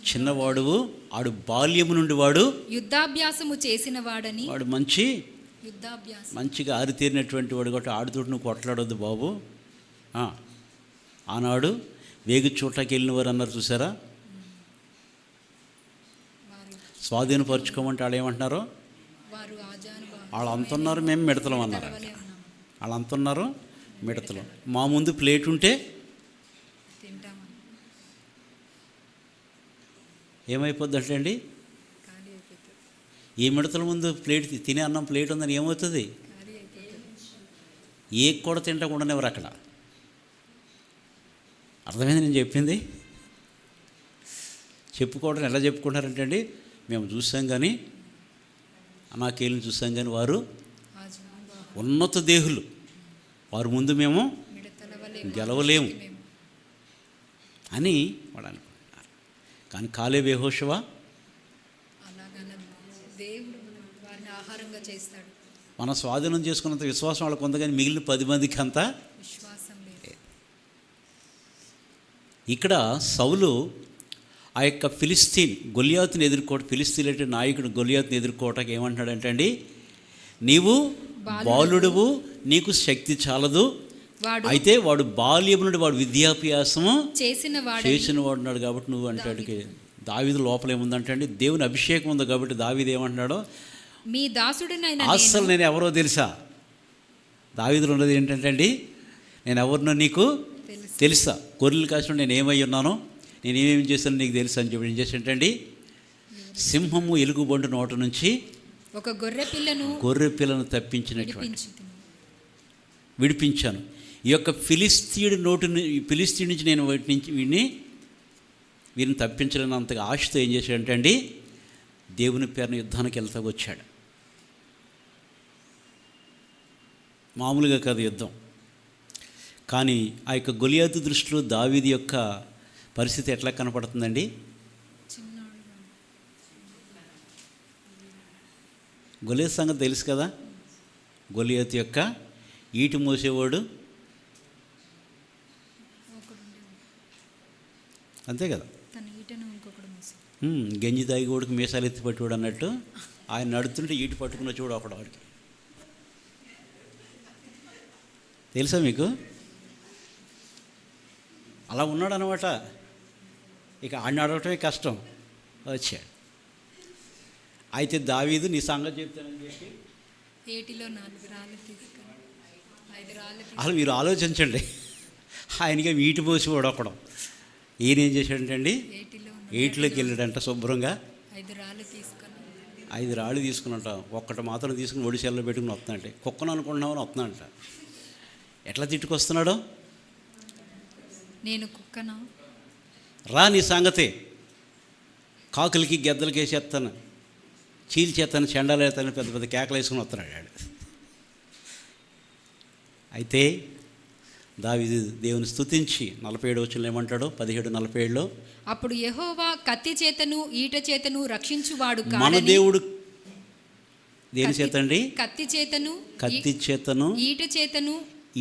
చిన్నవాడువు. ఆడు బాల్యము నుండి వాడు యుద్ధాభ్యాసము చేసిన వాడని, వాడు మంచిగా ఆరితేరినటువంటి వాడు కాబట్టి ఆడుతోటి నువ్వు కొట్లాడొద్దు బాబు. ఆనాడు వేగు చూటకి వెళ్ళిన వారు అన్నారు చూసారా, స్వాధీనపరుచుకోమంటే వాళ్ళు ఏమంటున్నారు, వాళ్ళు అంటున్నారు మేము మిడతలం అన్నారు. వాళ్ళు అంటున్నారు మిడతలం. మా ముందు ప్లేట్ ఉంటే ఏమైపోద్ది అంటే అండి, ఈ మిడతల ముందు ప్లేట్ తినే అన్నం ప్లేట్ ఉందని ఏమవుతుంది, ఏ కూడా తింటకుండానేవారు అక్కడ. అర్థమైంది నేను చెప్పింది? చెప్పుకోవడం ఎలా చెప్పుకుంటారంటే అండి, మేము చూసాం కానీ అనాకేళ్ళని చూసాం కానీ వారు ఉన్నత దేహులు, వారి ముందు మేము గెలవలేము అని వాడు అనుకుంటున్నారు. కానీ కాలేబు యెహోషువ మన స్వాధీనం చేసుకున్నంత విశ్వాసం వాళ్ళకు ఉంది, కానీ మిగిలిన 10 మందికి అంతా ఇక్కడ సౌలు ఆ యొక్క ఫిలిస్తీన్ గొలియాతుని ఫిలిస్తీన్ అంటే నాయకుడు గొలియాతుని ఎదుర్కోవటానికి ఏమంటున్నాడంటే అండి, నీవు బాలుడువు, నీకు శక్తి చాలదు. అయితే వాడు బాల్యము నుండి వాడు విద్యాభ్యాసము చేసిన వాడున్నాడు కాబట్టి నువ్వు అంటాడు. దావీదు లోపల ఏముందంటే అండి, దేవుని అభిషేకం ఉంది కాబట్టి దావీదు ఏమంటున్నాడు, మీ దాసుడినైన అస్సలు నేను ఎవరో తెలుసా. దావీదులో ఉన్నది ఏంటంటే అండి, నేను ఎవరినో నీకు తెలుసా, గొర్రెలు కాసిన నేను ఏమై ఉన్నానో, నేను ఏమేమి చేశాను నీకు తెలుసు అని చెప్పి ఏం చేసేటండి, సింహము ఎలుగుబంటు నోట నుంచి ఒక గొర్రె పిల్లను తప్పించినటువంటి విడిపించాను. ఈ యొక్క ఫిలిస్తీన్ నుంచి నేను వీరిని తప్పించలేనంతగా ఆశతో ఏం చేశాడంటే అండి, దేవుని పేరున యుద్ధానికి వెళ్తా వచ్చాడు. మామూలుగా కాదు యుద్ధం. కానీ ఆ యొక్క గొలియాతు దృష్టిలో దావీదు యొక్క పరిస్థితి ఎట్లా కనపడుతుందండి, గొలియాతు సంగతి తెలుసు కదా. గొలియాతు యొక్క ఈటి మోసేవాడు అంతే కదా, గంజి తాగివాడికి మీసాలు ఎత్తి పట్టువాడు అన్నట్టు ఆయన నడుతుంటే ఈటి పట్టుకున్న చూడు ఒకడు వాడికి. తెలుసా మీకు? అలా ఉన్నాడు అనమాట. ఇక ఆడిని అడగటమే కష్టం. వచ్చాడు. అయితే దావీదు నీ సంగతి చెప్తానని చెప్పి అసలు మీరు ఆలోచించండి, ఆయనకి వీటి పోసి ఒకడం. ఈయన ఏం చేశాడంటే అండి, ఏటిలోకి వెళ్ళాడంట శుభ్రంగా 5 రాళ్ళు తీసుకున్నట్ట. ఒక్కటి మాత్రం తీసుకుని ఒడిశాలలో పెట్టుకుని వస్తున్నాంటే, కుక్కను అనుకుంటున్నామని వస్తున్నాడంట. ఎట్లా తిట్టుకొస్తున్నాడో, నేను కుక్కనా, రా నీ సంగతి, కాకులకి గెద్దలకి వేసేస్తాను, చీల్చేస్తాను, చెండాలు వేస్తాను, పెద్ద కేకలు వేసుకుని వస్తున్నాడు. అయితే దావీదు దేవుని స్తుతించి 47 వచనంలో ఏమంటాడు? 17:47లో అప్పుడు యెహోవా కత్తి చేతను ఈట చేతను రక్షించువాడు మన కాడని, దేవుడు దేని చేతండి? కత్తి చేతను కత్తి చేతను ఈట చేతను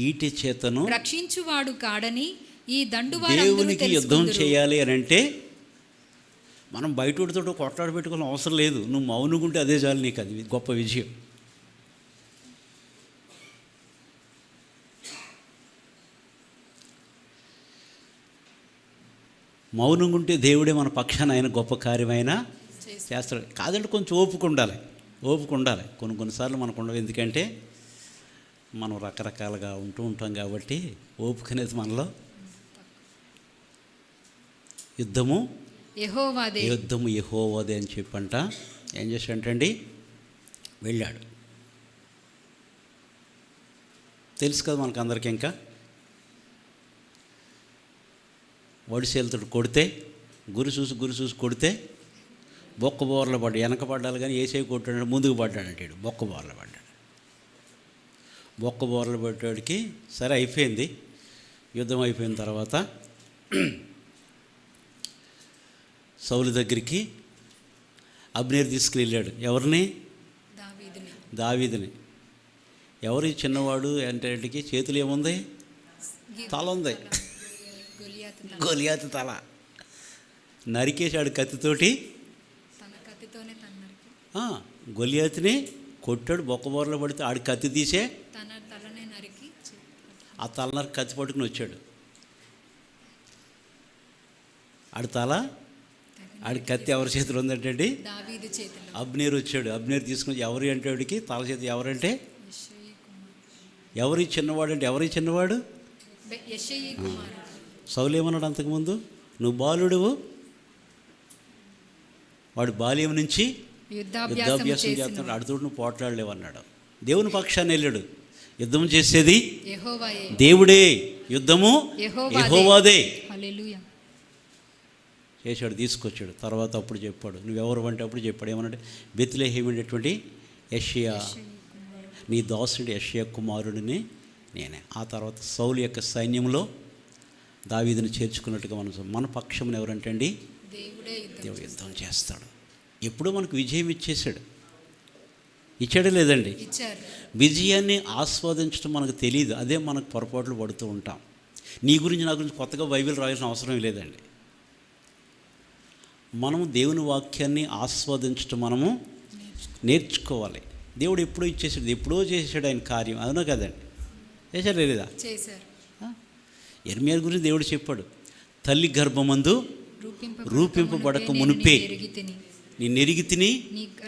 ఈటి చేతను రక్షించువాడు కాడని ఈ దండు దేవునికి యుద్ధం చేయాలి అని అంటే మనం బయటతో కొట్లాడ పెట్టుకోవాల్సిన అవసరం లేదు. నువ్వు మౌనుకుంటే అదే చాలు నీకు, అది గొప్ప విజయం. మౌనంగా ఉంటే దేవుడే మన పక్షాన ఆయన గొప్ప కార్యమైన చేస్తాడు. కాదంటే కొంచెం ఓపిక ఉండాలి, ఓపిక ఉండాలి. కొన్నిసార్లు మనకు ఉండవు, ఎందుకంటే మనం రకరకాలుగా ఉంటూ ఉంటాం కాబట్టి ఓపిక అనేది మనలో. యుద్ధము యెహోవాదే అని చెప్పంట ఏం చేశాడంటండి? వెళ్ళాడు. తెలుసు కదా మనకు అందరికీ. ఇంకా వడిసేలతో కొడితే గురి చూసి కొడితే బొక్క బోర్లు పడ్డాడు. వెనక పడ్డాలి కానీ ఏసై కొట్టాడు, ముందుకు పడ్డాడంటాడు. బొక్క బోర్లు పడ్డాడు. బొక్క బోర్లు పడ్డాడికి సరే అయిపోయింది. యుద్ధం అయిపోయిన తర్వాత సౌలు దగ్గరికి అబ్నేరు తీసుకువెళ్ళాడు. ఎవరిని? దావీదుని. ఎవరు చిన్నవాడు అంటే చేతులు ఏముంది? తల ఉంది. గొలియాతు తల నరికేశాడు కత్తితోటి. గొలియాతుని కొట్టాడు, బొక్కబోరలో పడితే ఆడి కత్తి తీసే ఆ తల కత్తి పట్టుకుని వచ్చాడు. ఆడి కత్తి ఎవరి చేతిలో ఉందంటే అబ్నేరు వచ్చాడు. అబ్నేరు తీసుకుని ఎవరి అంటే వాడికి తల చేతి ఎవరంటే ఎవరి చిన్నవాడు అంటే ఎవరి చిన్నవాడు? సౌలు ఏమన్నాడు అంతకుముందు? నువ్వు బాలుడువు, వాడు బాల్యం నుంచి యుద్ధాభ్యాసం చేస్తున్నాడు, ఆడితోడు నువ్వు పోట్లాడలేవు అన్నాడు. దేవుని పక్షాన్ని వెళ్ళాడు. యుద్ధం చేసేది దేవుడే, యుద్ధము యెహోవాదే చేశాడు, తీసుకొచ్చాడు. తర్వాత అప్పుడు చెప్పాడు, నువ్వెవరు అంటే అప్పుడు చెప్పాడు. ఏమన్నాడు? బెత్లెహేమైనటువంటి యెషయా, నీ దాసుడి యెషయా కుమారుడిని నేనే. ఆ తర్వాత సౌలు యొక్క సైన్యంలో దావీదుని చేర్చుకున్నట్టుగా మన పక్షమును ఎవరంటే అండి? దేవుడు యుద్ధం చేస్తాడు. ఎప్పుడూ మనకు విజయం ఇచ్చేసాడు. ఇచ్చాడే లేదండి? విజయాన్ని ఆస్వాదించడం మనకు తెలియదు, అదే మనకు పొరపాట్లు పడుతూ ఉంటాం. నీ గురించి నా గురించి కొత్తగా బైబిల్ రాయాల్సిన అవసరం లేదండి. మనము దేవుని వాక్యాన్ని ఆస్వాదించడం మనము నేర్చుకోవాలి. దేవుడు ఎప్పుడో ఇచ్చేసాడు, ఎప్పుడో చేసాడు ఆయన కార్యం. అవునా కదండి? చేశాడు లేదా? యెర్మీయా గురించి దేవుడు చెప్పాడు, తల్లి గర్భమందు రూపింపబడక మునిపే నేను ఎరిగి తిని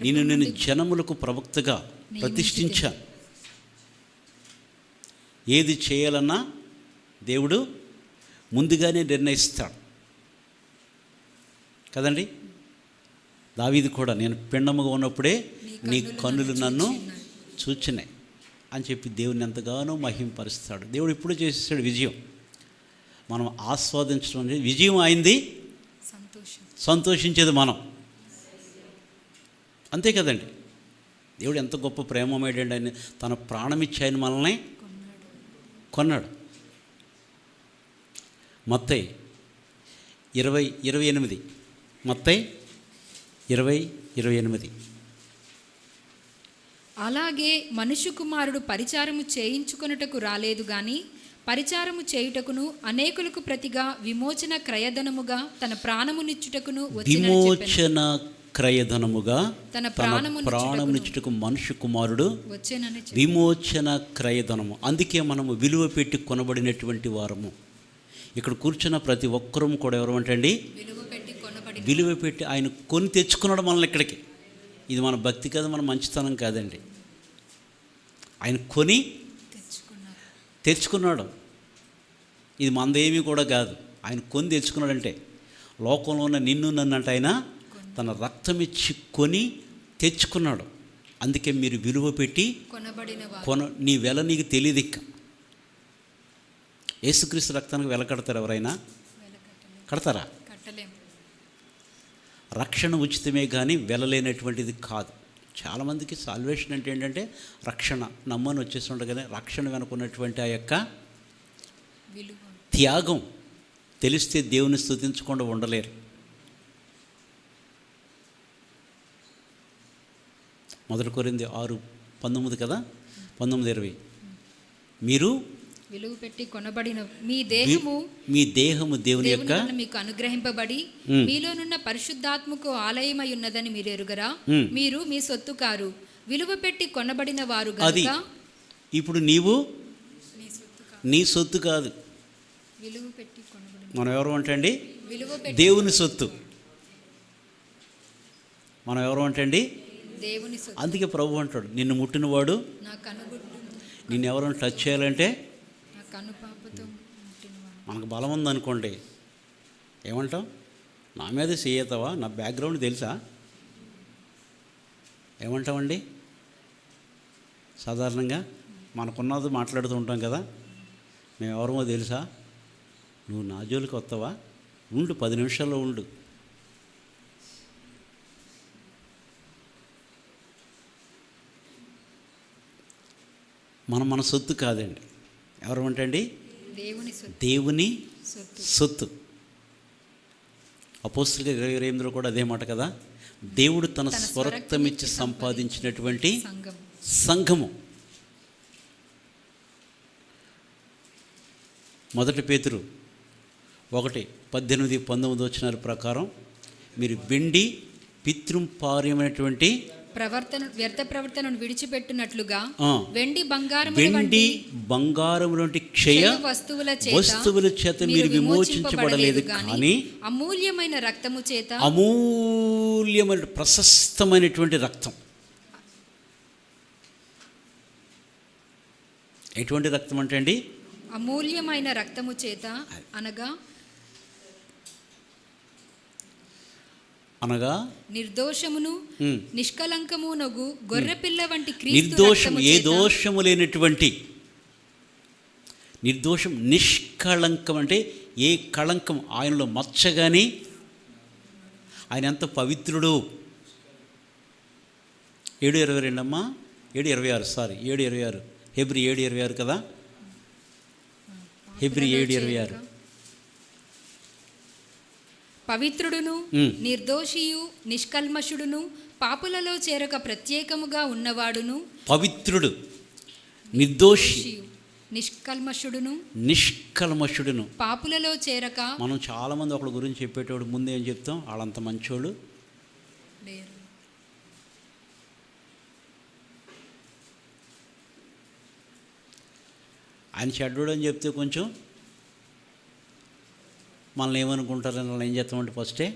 నేను జనములకు ప్రవక్తగా ప్రతిష్ఠించా. ఏది చేయాలన్నా దేవుడు ముందుగానే నిర్ణయిస్తాడు కదండి. దావీదు కూడా నేను పిండముగా ఉన్నప్పుడే నీ కన్నులు నన్ను చూచినాయి అని చెప్పి దేవుని ఎంతగానో మహింపరుస్తాడు. దేవుడు ఇప్పుడు చేసేసాడు విజయం. మనం ఆస్వాదించడం అనేది విజయం అయింది, సంతోషించేది మనం, అంతే కదండి. దేవుడు ఎంత గొప్ప ప్రేమమేడండి, ఆయన తన ప్రాణమిచ్చి ఆయన మనల్ని కొన్నాడు. మత్తయి 20:28, మత్తయి 20:28. అలాగే మనుష్య కుమారుడు పరిచారము చేయించుకొనుటకు రాలేదు గాని పరిచారము చేయుటకును అనేకులకు ప్రతిగా విమోచన క్రయధనముగా తన ప్రాణమునిచ్చుటకును విమోచన క్రయధనముగా తన ప్రాణమునిచ్చుటకు మనుష్య కుమారుడు విమోచన క్రయధనము. అందుకే మనము విలువ పెట్టి కొనబడినటువంటి వారము. ఇక్కడ కూర్చున్న ప్రతి ఒక్కరూ కూడా ఎవరు అంటండి? విలువ పెట్టి ఆయన కొని తెచ్చుకున్నాడు మనల్ని ఇక్కడికి. ఇది మన భక్తి కాదు, మన మంచితనం కాదండి. ఆయన కొని తెచ్చుకున్నాడు. ఇది మనదేమీ కూడా కాదు, ఆయన కొని తెచ్చుకున్నాడంటే. లోకంలో ఉన్న నిన్ను నన్ను అంటే ఆయన తన రక్తం ఇచ్చి కొని తెచ్చుకున్నాడు. అందుకే మీరు విలువ పెట్టి నీ వెల నీకు తెలియదు. ఇక యేసుక్రీస్తు రక్తానికి వెల కడతారు ఎవరైనా? కడతారా? రక్షణ ఉచితమే కానీ వెలలేనటువంటిది కాదు. చాలామందికి సాల్వేషన్ అంటే ఏంటంటే రక్షణ నమ్మని వచ్చేసి ఉండగానే రక్షణ వెనుకున్నటువంటి ఆ యొక్క విలువ త్యాగం. తెలిస్తే దేవుని స్తుతించకుండా ఉండలేరు. మొదటి కొరింథీ 6:19 కదా, 19:20. మీరు విలువ పెట్టి కొనబడిన మీ దేహము దేవుని యొక్క మీకు అనుగ్రహింపబడి మీలోనున్న పరిశుద్ధాత్మకు ఆలయమై ఉన్నదని మీరు ఎరుగరా? మీరు మీ సొత్తు కారు, విలువ పెట్టి కొనబడిన వారు అది. గనుక. ఇప్పుడు నీవు నీ సొత్తు కాదు. విలువ పెట్టి కొనబడిన మనం ఎవరు అంటండి? విలువ పెట్టి దేవుని సొత్తు. మనం ఎవరు అంటండి? దేవుని సొత్తు. అందుకే ప్రభు అంటాడు, నిన్ను ముట్టినవాడు నా కనుగుడ్డు, నిన్ను ఎవరైనా టచ్ చేయాలంటే నా కనుపాపతో ముట్టినవాడు. మనకు బలం ఉందనుకోండి, ఏమంటాం? నా మీద చేయతావా? నా బ్యాక్గ్రౌండ్ తెలుసా? ఏమంటామండి? సాధారణంగా మనకున్నది మాట్లాడుతూ ఉంటాం కదా, మేము ఎవరమో తెలుసా? నువ్వు నా జోలికి వస్తావా? ఉండు, 10 నిమిషాల్లో ఉండు. మన సొత్తు కాదండి. ఎవరు అంటండి? దేవుని సొత్తు. దేవుని సొత్తు. సొత్తు. అపోస్తలుల 28:8 కూడా అదే మాట కదా, దేవుడు తన స్వరక్తమిచ్చి సంపాదించినటువంటి సంఘము. మొదటి పేతురు 1:18-19 ప్రకారం మీరు వెండి పితృపార్యమైనటువంటి వ్యర్థ ప్రవర్తనను విడిచిపెట్టినట్లుగా వెండి బంగారం వంటి క్షయ వస్తువుల చేత మీరు విమోచించబడలేదు, కానీ అమూల్యమైన రక్తము చేత, అమూల్యమైన ప్రశస్తమైనటువంటి రక్తం. ఎటువంటి రక్తం అంటే అండి? అమూల్యమైన రక్తము చేత అనగా నిర్దోషమును నిష్కలంకమునగు గొర్రెపిల్ల వంటి నిర్దోషం, ఏ దోషము లేనటువంటి నిర్దోషం, నిష్కళంకం అంటే ఏ కళంకం ఆయనలో మచ్చగాని, ఆయన ఎంత పవిత్రుడు. 7:22 అమ్మా, 7:26 హెబ్రీ 7:26 కదా, హెబ్రీ 7:26. పవిత్రుడును నిర్దోషియు నిష్కల్మషుడును పాపులలో చేరక ప్రత్యేకముగా ఉన్నవాడును. పవిత్రుడు, నిర్దోషి, నిష్కల్మషుడును పాపులలో చేరక. మనం చాలామంది ఒకళ్ళ గురించి చెప్పేటోడు ముందు ఏం చెప్తాం? వాళ్ళంత మంచోళ్ళు. ఆయన చెడ్డోడు అని చెప్తే కొంచెం మనల్ని ఏమనుకుంటారని వాళ్ళు ఏం చేస్తామంటే ఫస్టే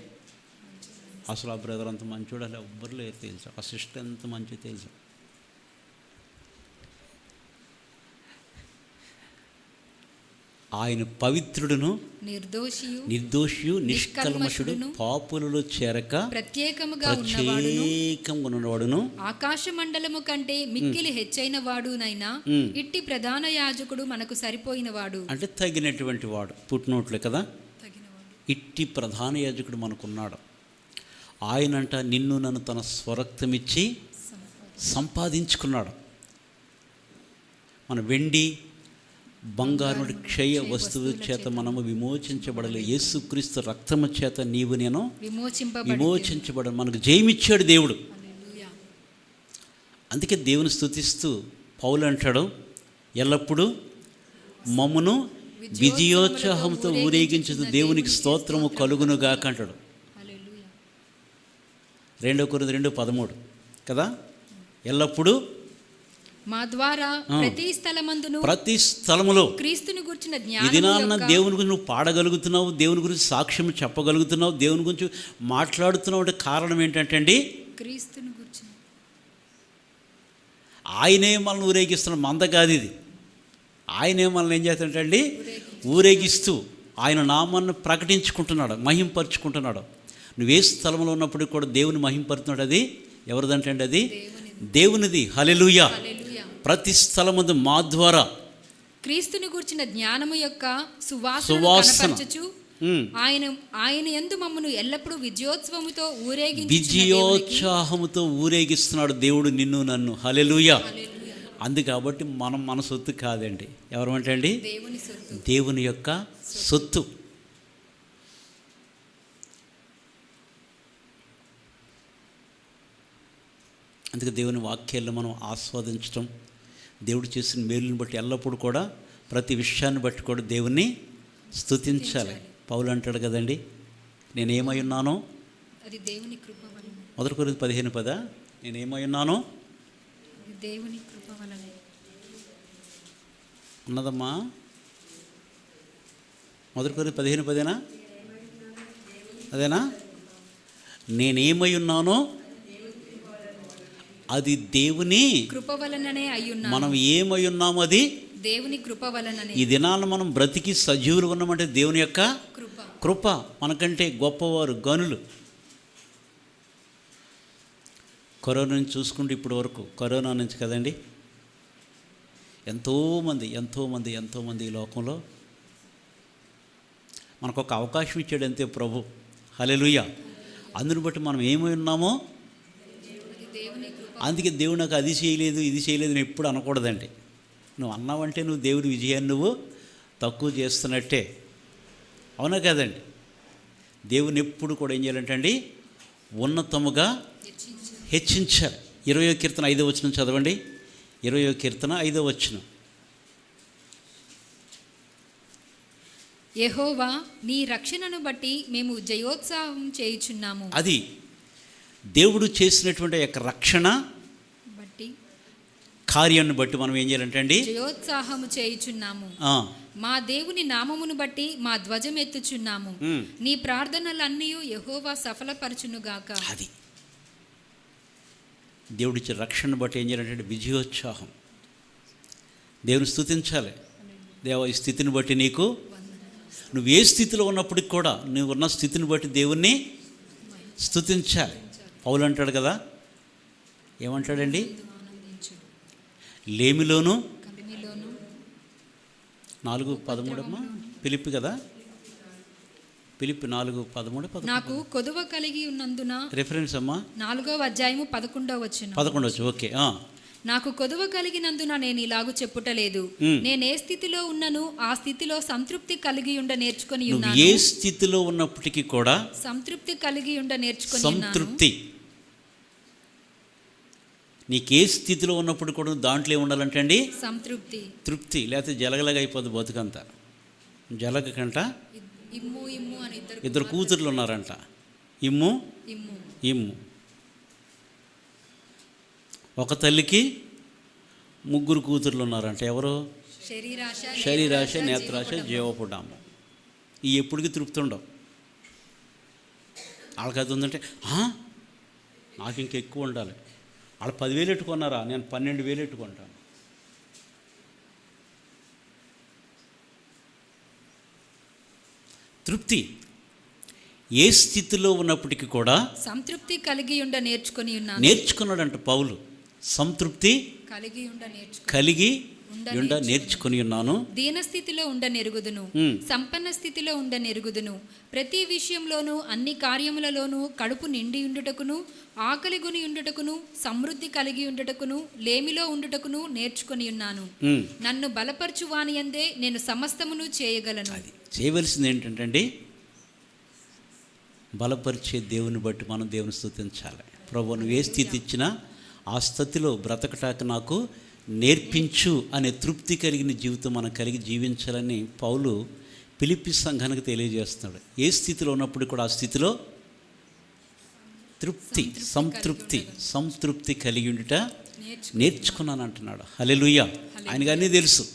అసలు ఆ బ్రదర్ అంత మంచోడు అలా ఎవ్వరు లేరు తెలుసు, ఆ సిస్టర్ ఎంత మంచిగా తెలుసు. ఆయన పవిత్రుడును నిర్దోషియు నిష్కల్మషుడు పాపులలో చేరక ప్రత్యేకముగా ఉన్నవాడును ఆకాశ మండలము కంటే మిక్కిలి హెచ్చైన వాడునైనా ఇట్టి ప్రధాన యాజకుడు మనకు సరిపోయిన వాడు. అంటే తగినటువంటి వాడు. పుట్టినోట్లే కదా, ఇట్టి ప్రధాన యాజకుడు మనకున్నాడు. ఆయనంట నిన్ను నన్ను తన స్వరక్తమిచ్చి సంపాదించుకున్నాడు. మన వెండి బంగారు క్షయ వస్తువు చేత మనము విమోచించబడలేదు. యేసుక్రీస్తు రక్తము చేత నీవు నేను విమోచించబడ, మనకు జయమిచ్చాడు దేవుడు. అందుకే దేవుని స్తుతిస్తూ పౌలు అంటాడు, ఎల్లప్పుడూ మమ్మును విజయోత్సాహంతో ఊరేగించదు దేవునికి స్తోత్రము కలుగునుగాక అంటాడు. 2 కొరింథీ 2:13 కదా, ఎల్లప్పుడూ మా ద్వారా ప్రతి స్థలములో క్రీస్తుని గురించిన ఇది నాన్న దేవుని గురించి నువ్వు పాడగలుగుతున్నావు, దేవుని గురించి సాక్ష్యం చెప్పగలుగుతున్నావు, దేవుని గురించి మాట్లాడుతున్నావు అంటే కారణం ఏంటంటే అండి, క్రీస్తుని గురించి ఆయనే మనల్ని ఊరేగిస్తున్నాడు. మంద కాదు ఇది. ఆయనే మనల్ని ఏం చేస్తాడంటే అండి, ఊరేగిస్తూ ఆయన నామాన్ని ప్రకటించుకుంటున్నాడు, మహింపరుచుకుంటున్నాడు. నువ్వే స్థలంలో ఉన్నప్పుడు కూడా దేవుని మహింపరుతున్నాడు. అది ఎవరిదంటే అండి? అది దేవునిది. హల్లెలూయా. ప్రతి స్థలమందు మా ద్వారా క్రీస్తుని గురించిన జ్ఞానము యొక్క సువాసన ఆయన యందు మమ్మను ఎల్లప్పుడూ విజయోత్సాహముతో ఊరేగిస్తున్నాడు దేవుడు నిన్ను నన్ను. హల్లెలూయా. అందు కాబట్టి మనం మన సొత్తు కాదండి. ఎవరమంటే అండి? దేవుని సొత్తు. దేవుని యొక్క సొత్తు. అందుకే దేవుని వాక్యాలను మనం ఆస్వాదించడం, దేవుడు చేసిన మేలుని బట్టి ఎల్లప్పుడూ కూడా ప్రతి విషయాన్ని బట్టి కూడా దేవుణ్ణి స్తుతించాలి. పౌలు అంటాడు కదండి, నేనేమై ఉన్నానో అది దేవుని కృప వలన. 1 కొరింథీ 15:10 నేనేమై ఉన్నానో దేవుని కృప వలనే ఉన్నదమ్మా. 1 కొరింథీ 15:10 అదేనా? నేనేమై ఉన్నానో అది దేవుని కృప వలననే అయ్యున్నాను. మనం ఏమై ఉన్నామో అది దేవుని కృప వలననే. ఈ దినాన మనం బ్రతికి సజీవులు ఉన్నామంటే దేవుని యొక్క కృప. కృప. మనకంటే గొప్పవారు గనులు. కరోనా నుంచి చూసుకుంటే ఇప్పటి వరకు, కరోనా నుంచి కదండి, ఎంతోమంది ఈ లోకంలో మనకు ఒక అవకాశం ఇచ్చాడు అంతే ప్రభు. హల్లెలూయా. అందుని బట్టి మనం ఏమై ఉన్నామో దేవుని కృప. అందుకే దేవుడు నాకు అది చేయలేదు ఇది చేయలేదు అని ఎప్పుడు అనకూడదండి. నువ్వు అన్నావంటే నువ్వు దేవుడి విజయాన్ని నువ్వు తక్కువ చేస్తున్నట్టే. అవునా కదండి? దేవుని ఎప్పుడు కూడా ఏం చేయాలంటే అండి, ఉన్నతముగా హెచ్చించాలి. 20వ కీర్తన 5వ వచనం చదవండి. 20వ కీర్తన 5వ వచనం. యెహోవా నీ రక్షణను బట్టి మేము జయోత్సాహం చేయుచున్నాము. అది దేవుడు చేసినటువంటి యొక్క రక్షణ బట్టి కార్యాన్ని బట్టి మనం ఏం చేయాలంటే అండి, జయోత్సాహము చేయుచున్నాము. మా దేవుని నామమును బట్టి మా ధ్వజం ఎత్తుచున్నాము. నీ ప్రార్థనలన్నీ యెహోవా సఫలపరచునుగాక. అది దేవుడిచ్చే రక్షణ బట్టి ఏం చేయాలంటే విజయోత్సాహం. దేవుని స్తుతించాలి. దేవ ఈ స్థితిని బట్టి నీకు, నువ్వు ఏ స్థితిలో ఉన్నప్పటికి కూడా నువ్వు ఉన్న స్థితిని బట్టి దేవుణ్ణి స్తుతించాలి. పౌలు అంటాడు కదా, ఏమంటాడండి? లేమిలోను 4:13 అమ్మా, ఫిలిప్పి కదా, ఫిలిప్పి 4:13. నాకు కొదువ కలిగి ఉన్నందున రిఫరెన్స్ అమ్మా 4వ అధ్యాయము 11వ వచనం. 11 ఓకే. నాకు కొదువ కలిగినందున నేను ఇలాగు చెప్పుటలేదు. నేను ఏ స్థితిలో ఉన్నను ఆ స్థితిలో సంతృప్తి కలిగి ఉండ నేర్చుకొని ఉన్నాను. ఏ స్థితిలో ఉన్నప్పటికీ కూడా సంతృప్తి కలిగి ఉండ నేర్చుకొని ఉన్నాను. సంతృప్తి. నీకు ఏ స్థితిలో ఉన్నప్పుడు కూడా దాంట్లో ఏముండాలంటే అండి, సంతృప్తి. తృప్తి. లేకపోతే జలగలాగా అయిపోద్ది బతుకంతా. జలగ కంట ఇమ్ము ఇమ్ము అని ఇద్దరు కూతుర్లు ఉన్నారంట. ఇమ్ము ఇమ్ము ఇమ్ము. ఒక తల్లికి 3 కూతుర్లు ఉన్నారంట. ఎవరు? శరీరాశ, నేత్రాశ, జీవపుడాము. ఈ ఎప్పటికీ తృప్తి ఉండవు. వాళ్ళకి అది ఉందంటే నాకు ఇంకెక్కువ ఉండాలి. వాళ్ళు 10,000 ఎట్టుకున్నారా, నేను 12,000 ఎట్టుకుంటాను. తృప్తి. ఏ స్థితిలో ఉన్నప్పటికీ కూడా సంతృప్తి కలిగి ఉండ నేర్చుకొని ఉన్నాను. నేర్చుకున్నాడంట పౌలు. సంతృప్తి కలిగి ఉండ నేర్చుకుని ఉన్నాను. దీన స్థితిలో ఉండ నెరుగుదును, సంపన్న స్థితిలో ఉండ నెరుగుదును. ప్రతి విషయంలోనూ అన్ని కార్యములలోనూ కడుపు నిండి ఉండుటకును, ఆకలి గుని ఉండుటకును, సమృద్ధి కలిగి ఉండుటకును, లేమిలో ఉండుటకును నేర్చుకొని ఉన్నాను. నన్ను బలపరచు వానియందే నేను సమస్తమును చేయగలను. అది చేయవలసింది ఏంటంటే అండి, బలపరిచే దేవుని బట్టి మనం దేవుని స్తుతించాలి. ప్రభు నువ్వు ఏ స్థితి ఇచ్చినా ఆ స్థితిలో బ్రతకటానికి నాకు నేర్పించు అనే తృప్తి కలిగిన జీవితం మనం కలిగి జీవించాలని పౌలు ఫిలిప్పి సంఘానికి తెలియజేస్తున్నాడు. ఏ స్థితిలో ఉన్నప్పుడు కూడా ఆ స్థితిలో తృప్తి, సంతృప్తి కలిగి ఉండుట నేర్చుకున్నాను అంటున్నాడు. హల్లెలూయా. ఆయనకు అన్నీ తెలుసు.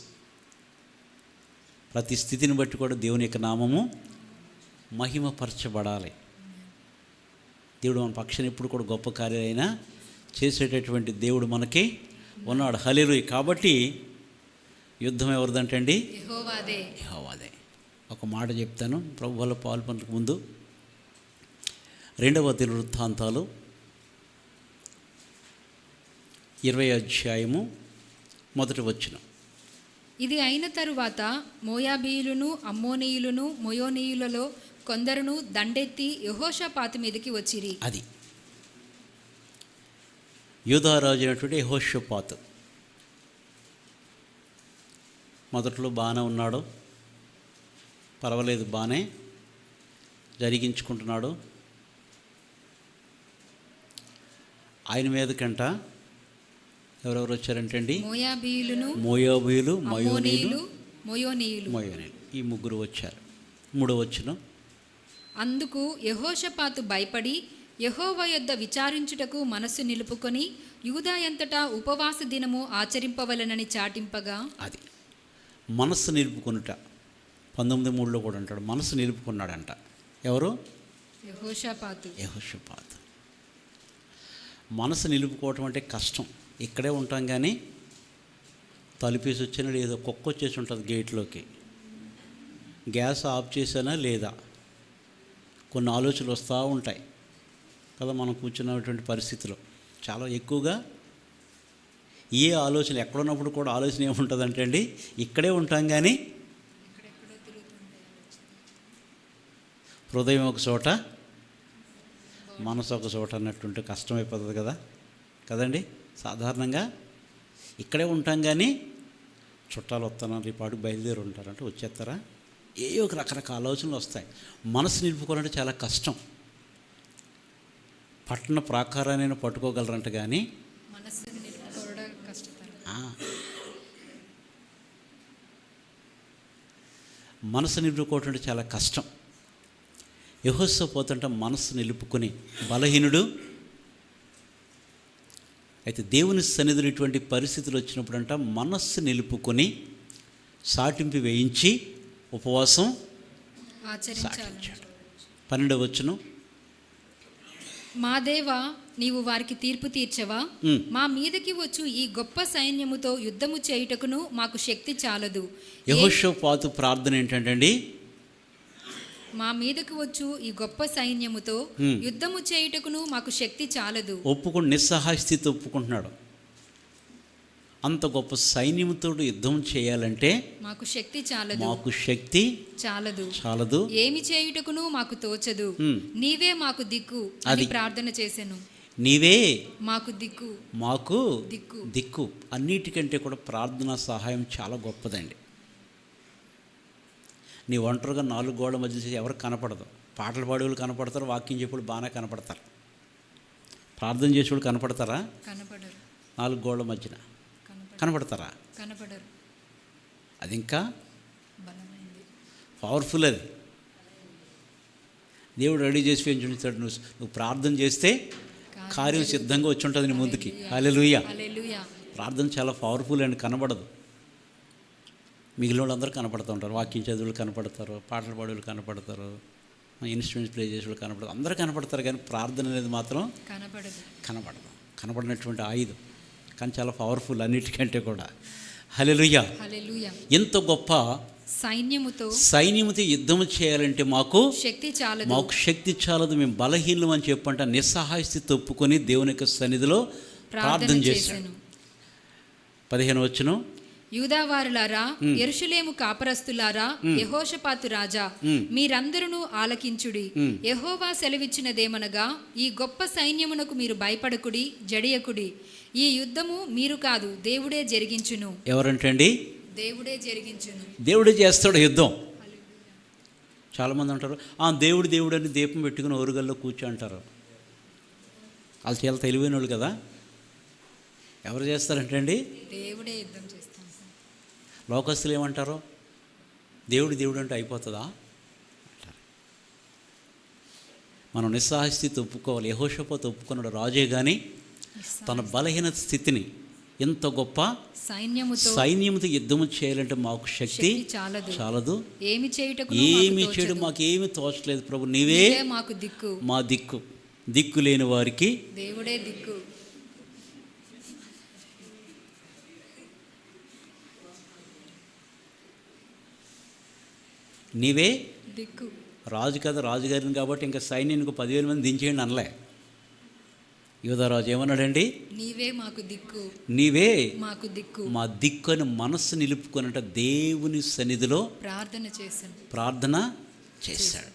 ప్రతి స్థితిని బట్టి కూడా దేవుని యొక్క నామము మహిమపరచబడాలి. దేవుడు మన పక్షాన ఎప్పుడు కూడా గొప్ప కార్యాలైనా చేసేటటువంటి దేవుడు మనకి ఉన్నాడు. హల్లెలూయా. కాబట్టి యుద్ధం ఎవరిదంటే అండి, యెహోవాదే. ఒక మాట చెప్తాను ప్రభు వల్ల పాల్పొనక ముందు. 2వ దినవృత్తాంతాలు 20వ అధ్యాయము 1వ వచనం. ఇది అయిన తరువాత మోయాబీయులను, అమ్మోనీయులను, మొయోనీయులలో కొందరును దండెత్తి యెహోషాపాతు మీదకి వచ్చిరి. అది యూదారాజు అయినటువంటి యెహోషాపాతు మొదట్లో బాగానే ఉన్నాడు, పర్వాలేదు, బాగానే జరిగించుకుంటున్నాడు. ఆయన మీదకంట ఎవరెవరు వచ్చారంటే అండి, మోయాబీయులు, మయోనీయులు, ఈ ముగ్గురు వచ్చారు. 3వ వచనం, అందుకు యెహోషాపాతు భయపడి యెహోవా యొద్ద విచారించుటకు మనస్సు నిలుపుకొని యూదా అంతటా ఉపవాస దినము ఆచరింపవలెనని చాటింపగా, అది మనస్సు నిలుపుకొనుట 19:3 కూడా అంటాడు, మనస్సు నిలుపుకున్నాడంట. ఎవరు? యెహోషాపాతు. మనసు నిలుపుకోవటం అంటే కష్టం. ఇక్కడే ఉంటాం కానీ తలుపేసి వచ్చినాడు, ఏదో కుక్క వచ్చేసి ఉంటుంది గేట్లోకి, గ్యాస్ ఆఫ్ చేసానా లేదా, కొన్ని ఆలోచనలు వస్తూ ఉంటాయి కదా మనం కూర్చున్నటువంటి పరిస్థితిలో. చాలా ఎక్కువగా ఏ ఆలోచన ఎక్కడున్నప్పుడు కూడా ఆలోచన ఏముంటుందంటే అండి, ఇక్కడే ఉంటాం కానీ హృదయం ఒక చోట, మనసు ఒక చోట అన్నట్టుంటే కష్టమైపోతుంది కదండి. సాధారణంగా ఇక్కడే ఉంటాం కానీ చుట్టాలు వస్తున్నారు, ఈ పాటు బయలుదేరి ఉంటారంటే వచ్చేస్తారా, ఏయో ఒక రకరకాల ఆలోచనలు వస్తాయి. మనసు నిలుపుకోవాలంటే చాలా కష్టం. పట్టణ ప్రాకారాన్ని పట్టుకోగలరంట కానీ మనసు నిలుపుకోవటం అంటే చాలా కష్టం. యెహోషాపాతు మనసు నిలుపుకొని బలహీనుడు. అయితే దేవుని సన్నిధిలో ఇటువంటి పరిస్థితులు వచ్చినప్పుడంట మనస్సు నిలుపుకొని సాటింపు వేయించి ఉపవాసం సాగించాడు. 12వ వచనం, మా దేవా, నీవు వారికి తీర్పు తీర్చవా? మా మీదకి వచ్చు ఈ గొప్ప సైన్యముతో యుద్ధము చేయుటకును మాకు శక్తి చాలదు. యెహోషాపాతు ప్రార్థన ఏంటంటే, మా మీదకు వచ్చు ఈ గొప్ప సైన్యముతో యుద్ధము చేయుటకును మాకు శక్తి చాలదు. ఒప్పుకుని నిస్సహాయ స్థితి ఒప్పుకుంటున్నాడు. అంత గొప్ప సైన్యంతో యుద్ధం చేయాలంటే మాకు శక్తి చాలదు, మాకు శక్తి చాలదు, ఏమి చేయుటకును మాకు తోచదు. నీవే మాకు దిక్కు అని ప్రార్థన చేసెను. నీవే మాకు దిక్కు, మాకు దిక్కు. అన్నిటికంటే కూడా ప్రార్థనా సహాయం చాలా గొప్పదండి. నీ ఒంటరిగా 4 గోడల మధ్య చేసి ఎవరికి కనపడదు. పాటలు పాడేవాళ్ళు కనపడతారు, వాక్యం చెప్పేవాళ్ళు బాగానే కనపడతారు. ప్రార్థన చేసేవాళ్ళు కనపడతారా? 4 గోడల మధ్యన కనపడతారా? అది ఇంకా పవర్ఫుల్. అది దేవుడు రెడీ చేసి పెంచుతాడు. నువ్వు ప్రార్థన చేస్తే కార్యం సిద్ధంగా వచ్చి ఉంటుంది నీ ముందుకి. హల్లెలూయా. ప్రార్థన చాలా పవర్ఫుల్ అండి. కనబడదు. మిగిలిన వాళ్ళందరూ కనపడుతూ ఉంటారు. వాక్యం చదువులు కనపడతారు, పాటలు పాడేవాళ్ళు కనపడతారు, ఇన్స్ట్రుమెంట్స్ ప్లే చేసే వాళ్ళు కనపడతారు, అందరూ కనపడతారు. కానీ ప్రార్థన అనేది మాత్రం కనపడదు. కనపడినటువంటి ఆయుధం, కానీ చాలా పవర్ఫుల్ అన్నిటికంటే కూడా. హల్లెలూయా. ఎంత గొప్ప సైన్యముతో యుద్ధం చేయాలంటే మాకు శక్తి చాలదు, మేము బలహీనం అని చెప్పంట నిస్సహాయ స్థితి ఒప్పుకొని దేవుని యొక్క సన్నిధిలో ప్రార్థన చేశాను. 15వ వచనం, యూదావారులారా, యెరూషలేము కాపరస్తులారా, యెహోషాపాతు రాజా, మీరందరూ ఆలకించుడి. యెహోవా సెలవిచ్చినదేమనగా, ఈ గొప్ప సైన్యమునకు మీరు భయపడకుడి, జడియకుడి. ఈ యుద్ధము మీరు కాదు, దేవుడే జరిగించును. ఎవరంటండి? దేవుడే జరిగించును. దేవుడే చేస్తాడు యుద్ధం. చాలామంది అంటారు, దేవుడు అని దీపం పెట్టుకుని ఓరుగల్లో కూర్చో అంటారు. వాళ్ళు చాలా తెలివైన వాళ్ళు కదా. ఎవరు చేస్తారంటే అండి? దేవుడే యుద్ధం చేస్తాడు. లోకస్తులు ఏమంటారు? దేవుడు అంటే అయిపోతుందా అంటారు. మనం నిస్సహాయ స్థితి ఒప్పుకోవాలి. యెహోషాపాతు ఒప్పుకున్నాడు రాజే, కానీ తన బలహీన స్థితిని ఎంత గొప్ప సైన్యముతో యుద్ధము చేయాలంటే మాకు శక్తి చాలదు, ఏమి చేయడం మాకేమి తోచలేదు ప్రభు, నీవే మా దిక్కు. దిక్కు లేని వారికి దేవుడే దిక్కు. నీవే దిక్కు. రాజు కదా, రాజుగారిని కాబట్టి ఇంకా సైన్యానికి 10,000 మంది దించేయండి అనలే. యోధారాజు ఏమన్నాడండి? నీవే మాకు దిక్కు, నీవే మాకు దిక్కు, మా దిక్కు అని మనస్సు నిలుపుకొనట దేవుని సన్నిధిలో ప్రార్థన చేశాడు.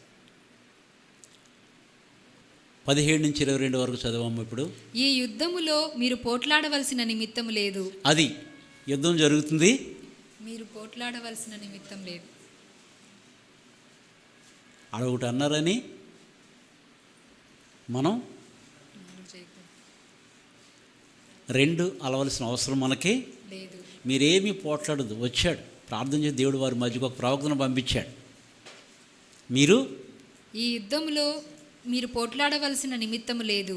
17 నుంచి 22 వరకు చదవమ్మ. ఇప్పుడు ఈ యుద్ధములో మీరు పోట్లాడవలసిన నిమిత్తము లేదు. అది యుద్ధం జరుగుతుంది, మీరు పోట్లాడవలసిన నిమిత్తం లేదు. అడొకటి అన్నారని మనం రెండు అలవలసిన అవసరం మనకి లేదు. మీరేమీ పోట్లాడదు. వచ్చాడు ప్రార్థన చేసి దేవుడు వారి మధ్యకు ఒక ప్రవక్తను పంపించాడు. మీరు ఈ యుద్ధములో మీరు పోట్లాడవలసిన నిమిత్తము లేదు.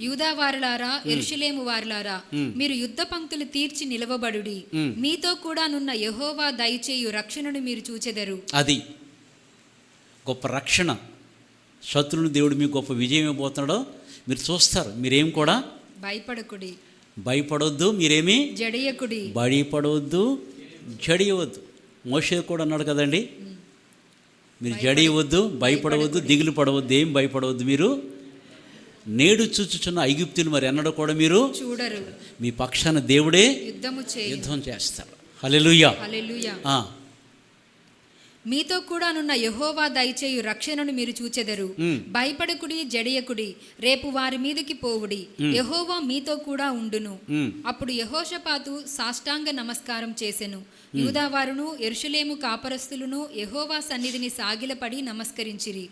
యూదా వారలారా, యెరూషలేము వారలారా, మీరు యుద్ధ పంక్తులు తీర్చి నిలవబడుడి. మీతో కూడా నున్న యెహోవా దయచేయు రక్షణను మీరు చూచెదరు. అది గొప్ప రక్షణ. శత్రువుని దేవుడు మీకు గొప్ప విజయం ఇవ్వబోతున్నాడో మీరు చూస్తారు. మీరేం కూడా భయపడకుడి, భయపడవద్దు, మీరేమీ జడియకుడి, భయపడవద్దు, జడియవద్దు. మోషే కూడా అన్నాడు కదండి, మీరు జడియవద్దు, భయపడవద్దు, దిగులు పడవద్దు, ఏం భయపడవద్దు. మీరు నేడు చూచుచున్న ఐగుప్తులు మరి ఎన్నడూ కూడా మీరు చూడరు. మీ పక్షాన దేవుడే యుద్ధం చేస్తారు. హల్లెలూయా, హల్లెలూయా. ఆ, మీతో కూడా నున్న యెహోవా దయచేయు రక్షణను మీరు చూచెదరు. భయపడకుడి, జడియకుడి, రేపు వారి మీదకి పోవుడి. యెహోవా మీతో కూడా ఉండును. అప్పుడు యెహోషాపాతు సాష్టాంగ నమస్కారం చేసెను. యూదావారును యెరూషలేము కాపరస్తులను యెహోవా సన్నిధిని సాగిలపడి నమస్కరించిరి.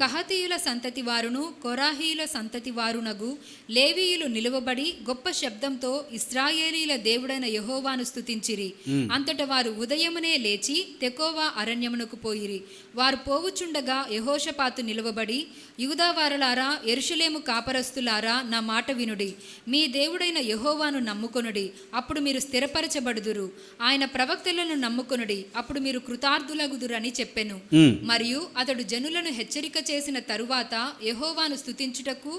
కహతీయుల సంతతి వారును కోరాహీయుల సంతతి వారునగు లేవీయులు నిలువబడి గొప్ప శబ్దంతో ఇశ్రాయేలీల దేవుడైన యెహోవాను స్తుతించిరి. అంతట వారు ఉదయమునే లేచి తెకోవా అరణ్యమునకు పోయిరి. వారు పోవుచుండగా యెహోషాపాతు నిలువబడి, యూదావారలారా, యెరూషలేము కాపరస్తులారా, నా మాట వినుడి. మీ దేవుడైన యెహోవాను నమ్ముకొనుడి, అప్పుడు మీరు స్థిరపరచబడుదురు. ఆయన ప్రవక్తలను నమ్ముకొనుడి, అప్పుడు మీరు కృతార్థులగుదురని చెప్పెను. మరియు అతడు జనులను హెచ్చరిక చేసిన తరువాత యెహోవాను స్తుతించుటకు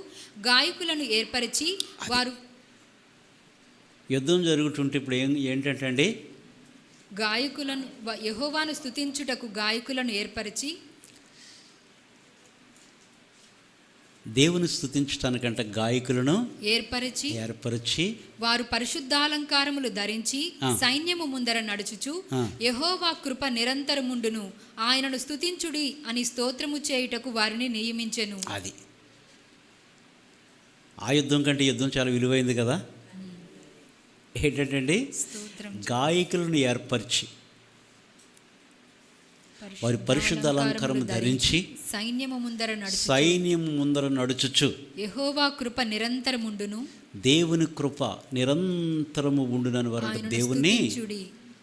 గాయకులను ఏర్పరిచి వారు యుద్ధం జరుగుతుంటే ఇప్పుడు ఏంటంటే అండి, యెహోవాను స్తుతించుటకు గాయకులను ఏర్పరిచి, దేవుని స్తుతించటానికంటే గాయకులను ఏర్పరిచి వారు పరిశుద్ధాలంకారములు ధరించి సైన్యము ముందర నడుచుచు యెహోవా కృప నిరంతరముండును, ఆయనను స్తుతించుడి అని స్తోత్రము చేయుటకు వారిని నియమించెను. అది ఆ యుద్ధం కంటే యుద్ధం చాలా విలువైంది కదా. ఏంటంటే గాయకులను ఏర్పరిచి వారి పరిశుద్ధ అలంకారం ధరించి సైన్యము ముందర నడుచుచు యెహోవా కృప నిరంతరముండును, దేవుని కృప నిరంతరము ఉండునని వారు దేవుణ్ణి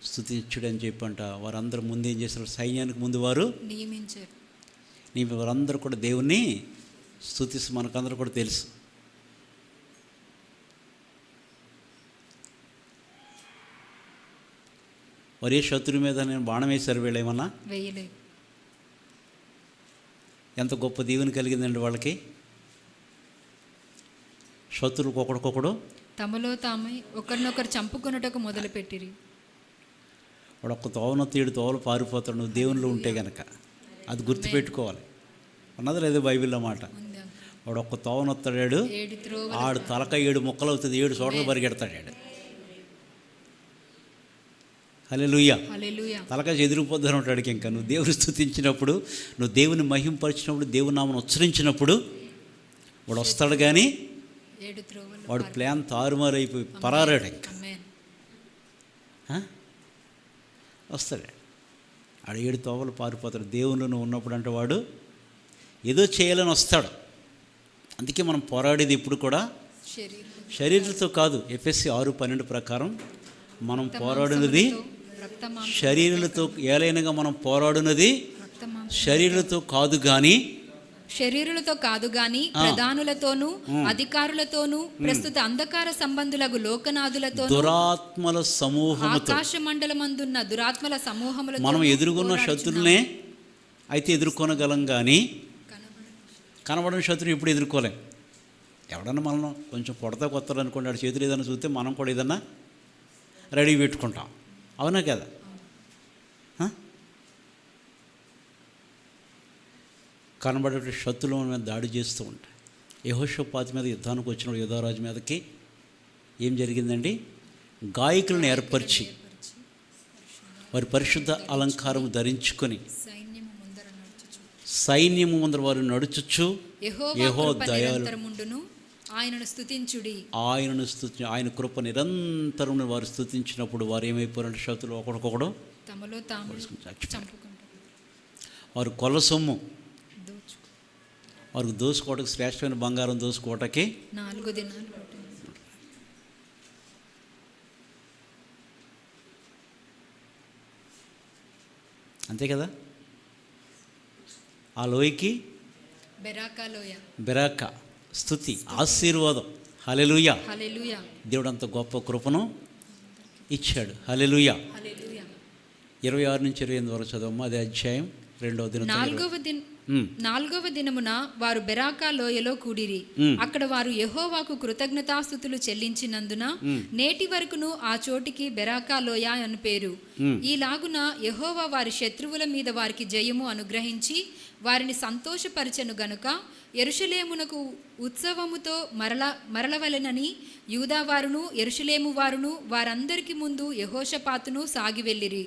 స్తుతించుడు అని చెప్పంట. వారందరూ ముందు ఏం చేశారు, సైన్యానికి ముందు వారు నియమించారు. వారందరూ కూడా దేవుణ్ణి స్తుతిస్తూ మనకందరూ కూడా తెలుసు. ఒరే శత్రువు మీద నేను బాణం వేశారు, వీళ్ళు ఏమన్నా వేయలేదు. ఎంత గొప్ప దీవెన కలిగిందండి వాళ్ళకి. శత్రువులకు ఒకడికొకడు తమలో తామే ఒకరినొకరు చంపుకొనుటకు మొదలుపెట్టిరి. వాడు ఒక్క తోవన తీడు తోవలు పారిపోతాడు నువ్వు దేవునిలో ఉంటే గనక. అది గుర్తుపెట్టుకోవాలి. అన్నది లేదు బైబిల్లో మాట. వాడు ఒక్క తోవనొత్తాడాడు, ఆడు తలక 7 ముక్కలు అవుతుంది, 7 చోట్ల పరిగెడతాడాడు. హల్లెలూయా. తలకాయ ఎదిరిపోద్దని ఉంటాడు. ఇంకా నువ్వు దేవుని స్తుతించినప్పుడు, నువ్వు దేవుని మహింపరిచినప్పుడు, దేవుని నామను ఉచ్చరించినప్పుడు వాడు వస్తాడు. కానీ వాడు ప్లాన్ తారుమారైపోయి పరారాడు. ఇంకా వస్తాడు, ఆడు 7 తోవలు పారిపోతాడు. దేవునిలో నువ్వు ఉన్నప్పుడు అంటే వాడు ఏదో చేయాలని వస్తాడు. అందుకే మనం పోరాడేది ఇప్పుడు కూడా శరీరంతో కాదు. ఎఫెసీ 6:12 ప్రకారం మనం పోరాడినది శరీరాలతో, ఏలైనగా మనం పోరాడునది శరీరాలతో కాదు గాని ప్రధానులతోనూ అధికారులతోనూ ప్రస్తుత అంధకార సంబంధులకు లోకనాథులతో దురాత్మల సమూహముతో, ఆకాశ మండలమందున్న దురాత్మల సమూహములతో. మనం ఎదుర్కొన్న శత్రువులనే అయితే ఎదుర్కొనగలం, కానీ కనబడిన శత్రువు ఎప్పుడు ఎదుర్కోలేం. ఎవడన్నా మనం కొంచెం కొడతా కొత్తాడు అనుకోండి, ఆడు చేతులు ఏదైనా చూస్తే మనం కూడా ఏదన్నా రెడీ పెట్టుకుంటాం. అవునా కదా. కనబడే శత్రువుల మీద దాడి చేస్తూ ఉంటాయి. యెహోషాపాతు మీద యుద్ధానికి వచ్చిన యోధారాజు మీదకి ఏం జరిగిందండి, గాయకులను ఏర్పరిచి వారి పరిశుద్ధ అలంకారం ధరించుకొని సైన్యము ముందర వారు నడుచుచు యెహోవా దయాళుడు ఆయనను స్తుతించుడి. ఆయన కృప నిరంతరం వారు స్తుతించినప్పుడు వారు ఏమైపోయారంటే శత్రులు ఒకడికొకడు తమలో తాము చంపుకుంటారు. వారు కొల్ల సొమ్ము దోచుకో. వారికి దోసుకోవటానికి శ్రేష్టమైన బంగారం దోసుకోవటానికి 4 దినాలు పట్టింది. అంతే కదా. ఆ లోయకి బెరాకా లోయ, బెరాక స్తుతి, ఆశీర్వాదం. హల్లెలూయా. హల్లెలూయా. దేవుడు అంత గొప్ప కృపను ఇచ్చాడు. హల్లెలూయా. హల్లెలూయా. 26 నుంచి 28 వరకు చదవమ్మా. అదే అధ్యాయం 2వ దినం. 4వ దినమున వారు బెరాకా లోయలో కూడిరి. అక్కడ వారు యెహోవాకు కృతజ్ఞతాస్తుతులు చెల్లించినందున నేటి వరకును ఆ చోటికి బెరాకా లోయ అని పేరు. ఈలాగున యెహోవా వారి శత్రువుల మీద వారికి జయము అనుగ్రహించి వారిని సంతోషపరచెను గనుక యెరూషలేమునకు ఉత్సవముతో మరలవలెనని యూదావారును యెరూషలేము వారును వారందరికి ముందు యెహోషాపాతును సాగి వెళ్ళిరి.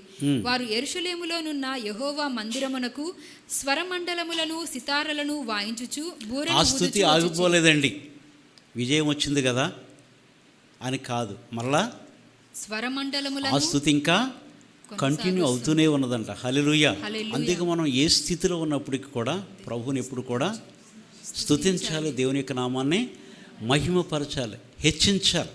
వారు యెరూషలేములోనున్న యెహోవా మందిరమునకు స్వరమండలములను సితారలను వాయించుచు ఆ స్తుతి ఆగిపోలేదండి. విజయం వచ్చింది కదా అని కాదు, మరలా స్వరమండలములను ఆ స్తుతి ఇంకా కంటిన్యూ అవుతూనే ఉన్నదంట. హల్లెలూయా. అందుకే మనం ఏ స్థితిలో ఉన్నప్పటికీ కూడా ప్రభువుని ఎప్పుడు కూడా స్తుతించాలి, దేవుని యొక్క నామాన్ని మహిమపరచాలి, హెచ్చించాలి.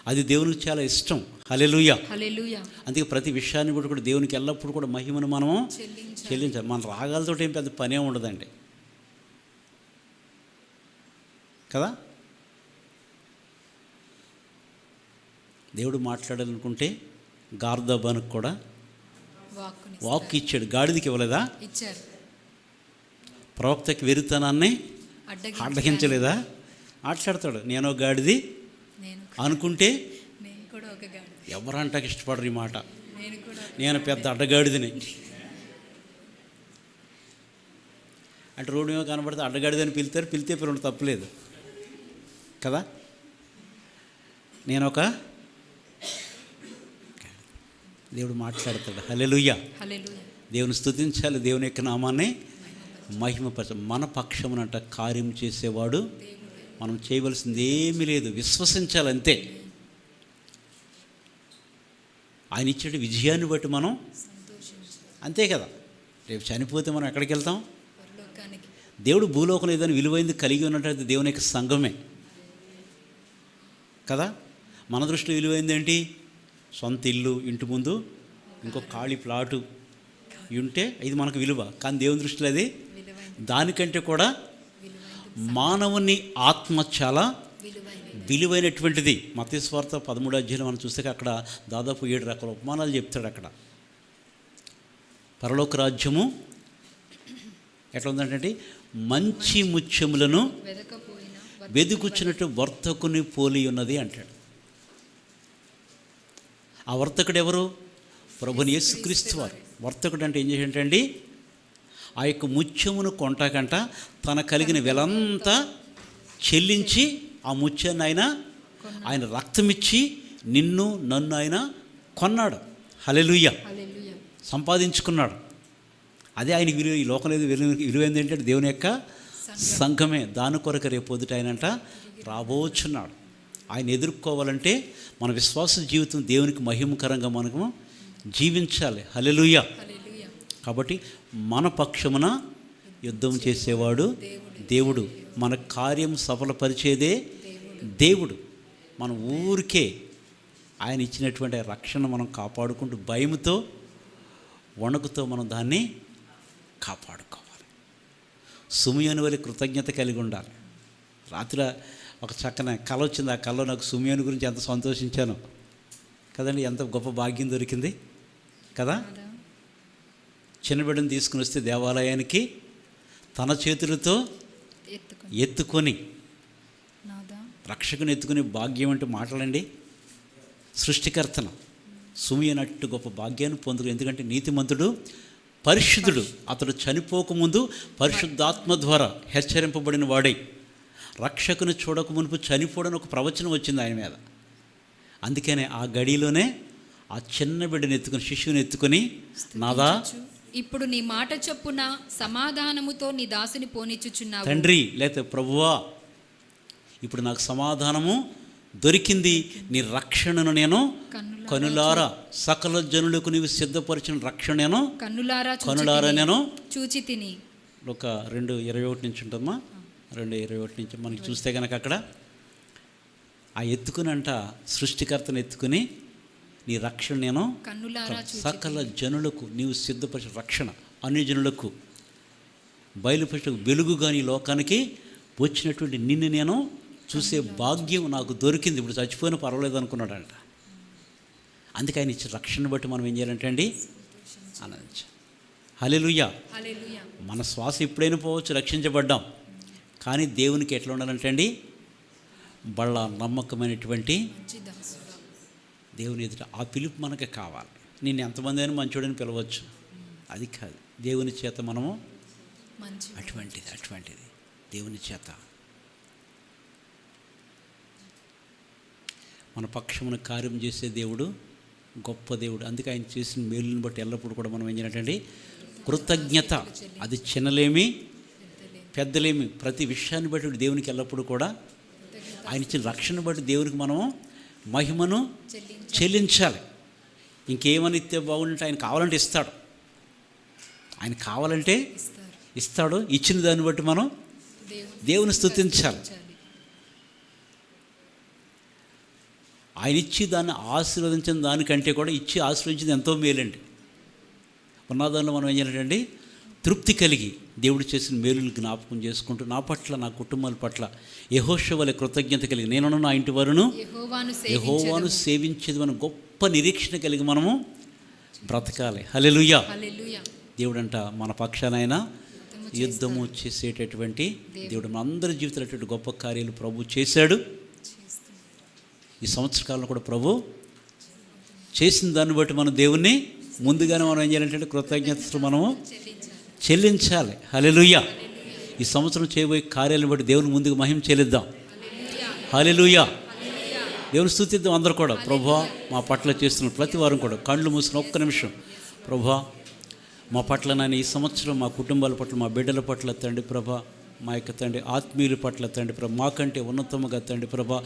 అది దేవునికి చాలా ఇష్టం. హల్లెలూయా. హల్లెలూయా. అందుకే ప్రతి విషయాన్ని బట్టి కూడా దేవునికి ఎల్లప్పుడూ కూడా మహిమను మనము చెల్లించాలి. మన రాగాలతో ఏం పెద్ద పనే ఉండదండి కదా. దేవుడు మాట్లాడాలనుకుంటే గార్దబానికి కూడా వాక్ ఇచ్చాడు, గాడిదకి ఇవ్వలేదా? ఇచ్చారు. ప్రవక్తకి వెరితనాన్ని అడ్డగించలేదా? మాట్లాడతాడు. నేను గాడిది అనుకుంటే ఎవరంటాకి ఇష్టపడరు ఈ మాట. నేను పెద్ద అడ్డగాడిదని అంటే రోడ్డు మీద కనబడితే అడ్డగాడిదని పిలుతారు, పిలితే పిల్లలు తప్పలేదు కదా. నేను ఒక దేవుడు మాట్లాడతాడు. హల్లెలూయా. దేవుని స్తుతించాలి, దేవుని యొక్క నామాన్ని మహిమపరచాలి. మన పక్షమునంట కార్యం చేసేవాడు. మనం చేయవలసింది ఏమీ లేదు, విశ్వసించాలి అంతే. ఆయన ఇచ్చే విజయాన్ని బట్టి మనం అంతే కదా. రేపు చనిపోతే మనం ఎక్కడికి వెళ్తాం? దేవుడు భూలోకంలో ఏదైనా విలువైంది కలిగి ఉన్నట్టు దేవుని యొక్క సంఘమే కదా. మన దృష్టిలో విలువైంది ఏంటి? సొంత ఇల్లు, ఇంటి ముందు ఇంకో ఖాళీ ప్లాటు ఉంటే ఇది మనకు విలువ. కానీ దేవుని దృష్టిలో అది దానికంటే కూడా మానవుని ఆత్మ చాలా విలువైనటువంటిది. మత్తయి సువార్త 13వ అధ్యాయం మనం చూస్తే అక్కడ దాదాపు 7 రకాల ఉపమానాలు చెప్తాడు. అక్కడ పరలోక రాజ్యము ఎట్లా ఉందంటే మంచి ముత్యములను వెదుకుచ్చినట్టు వర్తకుని పోలి ఉన్నది అంటాడు. ఆ వర్తకుడు ఎవరు? ప్రభుని యేసుక్రీస్తు వారు. వర్తకుడు అంటే ఏం చేసేటండి, ఆ యొక్క ముత్యమును కొంటాకంట తన కలిగిన వెలంతా చెల్లించి ఆ ముత్యాన్ని ఆయన రక్తమిచ్చి నిన్ను నన్ను ఆయన కొన్నాడు. హల్లెలూయా. సంపాదించుకున్నాడు. అదే ఆయనకి విలువ. ఈ లోకం లేదు విలువైంది ఏంటంటే దేవుని యొక్క సంఘమే. దాని కొరకు రేపు పొద్దుట ఆయనంట రాబోచున్నాడు. ఆయన ఎదుర్కోవాలంటే మన విశ్వాస జీవితం దేవునికి మహిమకరంగా మనము జీవించాలి. హల్లెలూయా. కాబట్టి మన పక్షమున యుద్ధం చేసేవాడు దేవుడు. మన కార్యం సఫలపరిచేదే దేవుడు. మన ఊరికే ఆయన ఇచ్చినటువంటి రక్షణ మనం కాపాడుకుంటూ భయముతో వణుకుతో మనం దాన్ని కాపాడుకోవాలి. సుమియోని వలె కృతజ్ఞత కలిగి ఉండాలి. రాత్రి ఒక చక్కన కళ వచ్చింది. ఆ కళలో నాకు సుమియోని గురించి ఎంత సంతోషించాను కదండి. ఎంత గొప్ప భాగ్యం దొరికింది కదా. చిన్న బిడ్డను తీసుకుని వస్తే దేవాలయానికి తన చేతులతో ఎత్తుకొని రక్షకుని ఎత్తుకుని భాగ్యం అంటే మాటలండి. సృష్టికర్తన సుమియనట్టు గొప్ప భాగ్యాన్ని పొందుకు. ఎందుకంటే నీతిమంతుడు పరిశుద్ధుడు. అతడు చనిపోకముందు పరిశుద్ధాత్మ ద్వారా హెచ్చరింపబడిన వాడై రక్షకుని చూడక మునుపు చనిపోవడం ఒక ప్రవచనం వచ్చింది ఆయన మీద. అందుకనే ఆ గడిలోనే ఆ చిన్న బిడ్డను ఎత్తుకుని, శిశువుని ఎత్తుకొని, నాదా ఇప్పుడు నీ మాట చొప్పున సమాధానముతో నీ దాసుని పోనిచ్చుచున్నావు తండ్రి, లేకపోతే ప్రభువా ఇప్పుడు నాకు సమాధానము దొరికింది, నీ రక్షణను నేను కనులారా సకల జనులకు నీవు సిద్ధపరిచిన రక్షణ నేను కనులారా నేను చూచి తిని. ఒక 2:21 నుంచి ఉంటుందమ్మా, 2:21 నుంచి మనకి చూస్తే కనుక అక్కడ ఆ ఎత్తుకునంట సృష్టికర్తను ఎత్తుకుని నీ రక్షణ నేను సకల జనులకు నీవు సిద్ధపరిచిన రక్షణ అన్ని జనులకు బయలుపరిచిన వెలుగుగా నీ లోకానికి వచ్చినటువంటి నిన్ను నేను చూసే భాగ్యం నాకు దొరికింది. ఇప్పుడు చచ్చిపోయినా పర్వాలేదు అనుకున్నాడంట. అందుకే ఆయన ఇచ్చిన రక్షణ బట్టి మనం ఏం చేయాలంటే అండి ఆనందించాలి. హల్లెలూయా. మన శ్వాస ఎప్పుడైనా పోవచ్చు, రక్షించబడ్డాం. కానీ దేవునికి ఎట్లా ఉండాలంటే అండి బళ్ళ నమ్మకమైనటువంటి దేవుని ఎదుట ఆ పిలుపు మనకు కావాలి. నేను ఎంతమంది అయినా మంచోడని పిలవచ్చు, అది కాదు. దేవుని చేత మనము అటువంటిది దేవుని చేత మన పక్షమున కార్యం చేసే దేవుడు గొప్ప దేవుడు. అందుకే ఆయన చేసిన మేలుని బట్టి ఎల్లప్పుడూ కూడా మనం ఏం చేయాలంటే కృతజ్ఞత, అది చిన్నలేమి పెద్దలేమి, ప్రతి విషయాన్ని బట్టి దేవునికి ఎల్లప్పుడూ కూడా ఆయన ఇచ్చిన రక్షణ బట్టి దేవునికి మనము మహిమను చెల్లించాలి. ఇంకేమని ఇస్తే బాగుంటే ఆయన కావాలంటే ఇస్తాడు, ఆయన కావాలంటే ఇస్తాడు. ఇచ్చిన దాన్ని బట్టి మనం దేవుని స్తుతించాలి. ఆయన ఇచ్చి దాన్ని ఆశీర్వదించిన దానికంటే కూడా ఇచ్చి ఆశీర్వదించింది ఎంతో మేలండి. ఉన్నదాన్ని మనం ఏం చేయాలంటే తృప్తి కలిగి దేవుడు చేసిన మేలులు జ్ఞాపకం చేసుకుంటూ నా పట్ల నా కుటుంబాల పట్ల యెహోషువ వలె కృతజ్ఞత కలిగి నేను నా ఇంటి వారును యెహోవాను సేవించేది మనం గొప్ప నిరీక్షణ కలిగి మనము బ్రతకాలి. హల్లెలూయా. దేవుడంట మన పక్షానైనా యుద్ధము చేసేటటువంటి దేవుడు. మన అందరి జీవితంలో అటువంటి గొప్ప కార్యాలు ప్రభు చేశాడు. ఈ సంవత్సర కాలంలో కూడా ప్రభు చేసిన దాన్ని బట్టి మనం దేవుణ్ణి ముందుగానే మనం ఏం చేయాలంటే కృతజ్ఞతలు మనము చెల్లించాలి. హల్లెలూయా. ఈ సంవత్సరం చేయబోయే కార్యాలను బట్టి దేవుని ముందుకు మహిమ చెల్లిద్దాం. హల్లెలూయా. దేవుని స్తుతిద్దాం అందరూ కూడా. ప్రభువా మా పట్ల చేస్తున్న ప్రతి వారం కూడా కళ్ళు మూసుకుని ఒక్క నిమిషం, ప్రభువా మా పట్ల నాయన ఈ సంవత్సరం మా కుటుంబాల పట్ల మా బిడ్డల పట్ల తండ్రి ప్రభా, మా యొక్క తండ్రి ఆత్మీయుల పట్ల తండ్రి ప్రభా, మాకంటే ఉన్నతముగా తండ్రి ప్రభా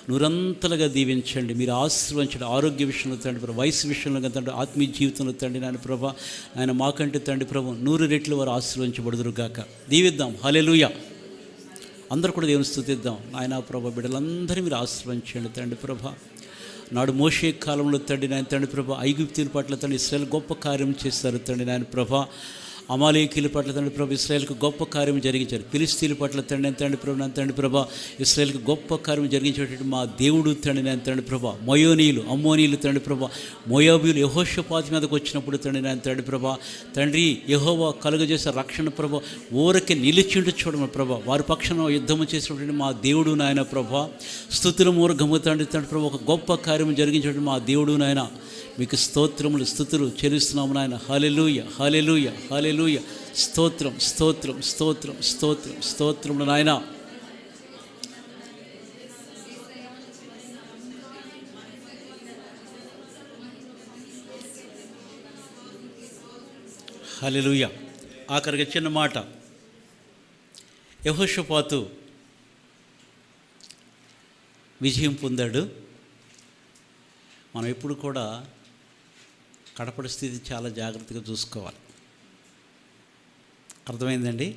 నూరంతలుగా దీవించండి. మీరు ఆశీర్వదించండి. ఆరోగ్య విషయంలో తండ్రి ప్రభా, వయసు విషయంలో తండ్రి, ఆత్మీయ జీవితంలో తండ్రి నాయన ప్రభా, ఆయన మాకంటే తండ్రి ప్రభా 100 రెట్లు వారు ఆశీర్వదించబడుదురు గాక. దీవిద్దాం. హల్లెలూయా. అందరూ కూడా దేవుని స్తుతిద్దాం. నాయన ప్రభా బిడ్డలందరూ మీరు ఆశీర్వదించండి తండ్రి ప్రభా. నాడు మోషే కాలంలో తండ్రి నాయన తండ్రి ప్రభా ఐగుప్తీయుల పట్ల తండ్రి ఇశ్రాయేలు గొప్ప కార్యం చేస్తారు తండ్రి నాయన ప్రభా. అమాలేకీయుల పట్ల తండ్రి ప్రభా ఇశ్రాయేలుకు గొప్ప కార్యం జరిగించారు. ఫిలిష్తీయుల పట్ల తండ్రి ప్రభా ఇశ్రాయేలుకు గొప్ప కార్యం జరిగించేటటువంటి మా దేవుడు తండ్రి నాయన తండ్రి ప్రభా. మయోనీయులు అమ్మోనీయులు తండ్రి ప్రభా, మోయాబీయులు యెహోషాపాతు మీదకి వచ్చినప్పుడు తండ్రి నాయన తండ్రి ప్రభా తండ్రి యెహోవా కలుగజేసే రక్షణ ప్రభా ఊరకే నిలిచిండు చూడమ ప్రభా. వారి పక్షాన యుద్ధము చేసినటువంటి మా దేవుడు నాయన ప్రభా. స్తుతుల మూర్ఘము తండ్రి ప్రభా ఒక గొప్ప కార్యం జరిగించేటువంటి మా దేవుడు నాయన మీకు స్తోత్రములు స్తుతులు చెల్లిస్తున్నాము నాయన. హల్లెలూయా. హల్లెలూయా. హల్లెలూయా. స్తోత్రం స్తోత్రం స్తోత్రం స్తోత్రం స్తోత్రములు నాయన. హల్లెలూయా. ఆఖరికి చిన్న మాట, యెహోషాపాతు విజయం పొందాడు. మనం ఎప్పుడు కూడా కడపడి స్థితి చాలా జాగ్రత్తగా చూసుకోవాలి. అర్థమైందండి.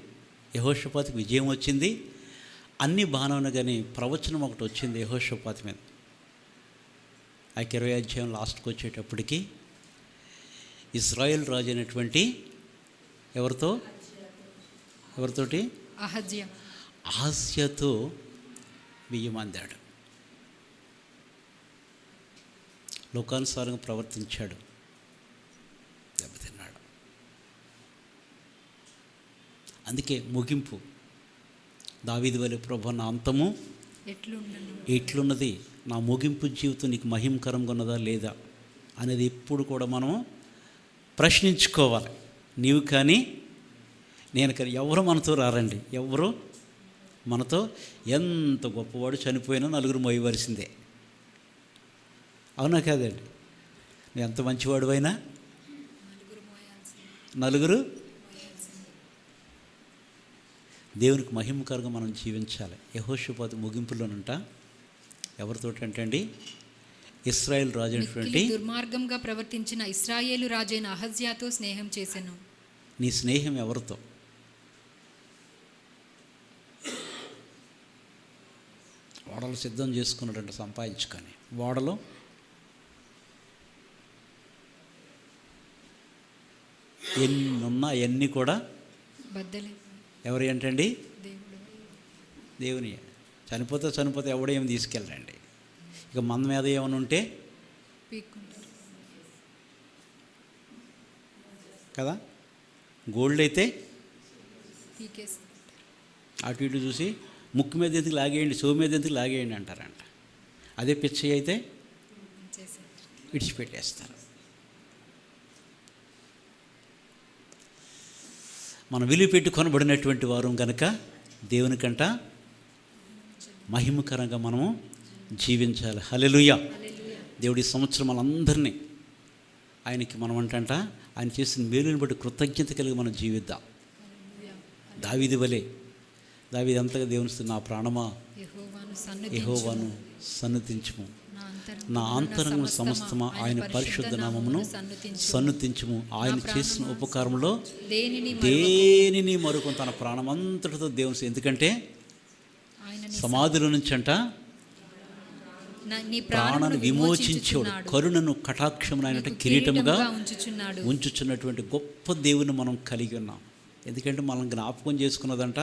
యెహోషాపాతుకి విజయం వచ్చింది, అన్ని బాగానే కానీ ప్రవచనం ఒకటి వచ్చింది యెహోషాపాతు మీద. ఆ 20 అధ్యాయం లాస్ట్కి వచ్చేటప్పటికి ఇజ్రాయెల్ రాజు అయినటువంటి ఎవరితోటి అహజ్యాతో బియ్యం అందాడు. లోకానుసారంగా ప్రవర్తించాడు, దెబ్బతిన్నాడు. అందుకే ముగింపు దావీదు వలె ప్రభు నా అంతము ఎట్లున్నది, నా ముగింపు జీవితం నీకు మహిమకరంగా ఉన్నదా లేదా అనేది ఎప్పుడు కూడా మనం ప్రశ్నించుకోవాలి. నీవు కానీ నేను కానీ ఎవరు మనతో రారండి. ఎవరు మనతో ఎంత గొప్పవాడు చనిపోయినా నలుగురు మోయవలసిందే. అవునా కాదండి? నువ్వు ఎంత మంచివాడు అయినా నలుగురు దేవునికి మహిమకరంగా మనం జీవించాలి. యెహోషాపాతు ముగింపులోనంట ఎవరితోటి అంటే అండి, ఇశ్రాయేల్ రాజు అయినటువంటి దుర్మార్గంగా ప్రవర్తించిన ఇశ్రాయేలు రాజైన అహజ్యాతో స్నేహం చేసెను. నీ స్నేహం ఎవరితో? ఓడలు సిద్ధం చేసుకున్నాడంట సంపాదించుకొని. ఓడలో ఎన్నున్నా అవన్నీ కూడా బద్దలే. ఎవరి ఏంటండి? దేవుడు. దేవుని. చనిపోతే ఎవడో ఏమి తీసుకెళ్ళండి. ఇక మన మీద ఏమైనా ఉంటే పీక్కుంటారు కదా, గోల్డ్ అయితే పీకేస్తారు. అటు ఇటు చూసి ముక్కు మీద ఎందుకు లాగేయండి, చెవు మీద ఎందుకు లాగేయండి అంటారంట. అదే పిచ్చి అయితే విడిచిపెట్టేస్తారు. మనం విలువ పెట్టి కొనబడినటువంటి వారు కనుక దేవునికంట మహిమకరంగా మనము జీవించాలి. హల్లెలూయా. దేవుడి సంవత్సరం మనందరినీ ఆయనకి మనం అంటంట ఆయన చేసిన మేలుని బట్టి కృతజ్ఞత కలిగి మనం జీవిద్దాం. దావీదు వలె, దావీదు అంతగా దేవుని, నా ప్రాణమా యెహోవాను సన్నుతించుము, నా అంతరంగం సమస్తమా ఆయన పరిశుద్ధ నామమును సన్నుతించుము. ఆయన చేసిన ఉపకారంలో దేనిని మరుకొని తన ప్రాణమంతటితో దేవుని, ఎందుకంటే సమాధిలో నుంచి అంట ప్రాణాన్ని విమోచించేవాడు, కరుణను కటాక్షమును ఆయన కిరీటముగా ఉంచుచున్నటువంటి గొప్ప దేవుని మనం కలిగి ఉన్నాం. ఎందుకంటే మనం జ్ఞాపకం చేసుకున్నదంట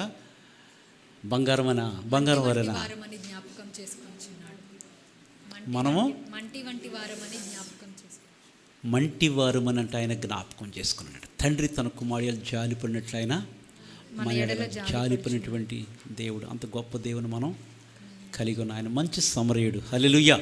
బంగారం వరేనా, మనము మంటి వారమని అంటే ఆయన జ్ఞాపకం చేసుకున్నాడు. తండ్రి తన కుమారులు జాలిపడినట్లు ఆయన మన ఎడల జాలిపడినటువంటి దేవుడు. అంత గొప్ప దేవుని మనం కలిగి ఉన్న ఆయన మంచి సమరయుడు. హల్లెలూయా.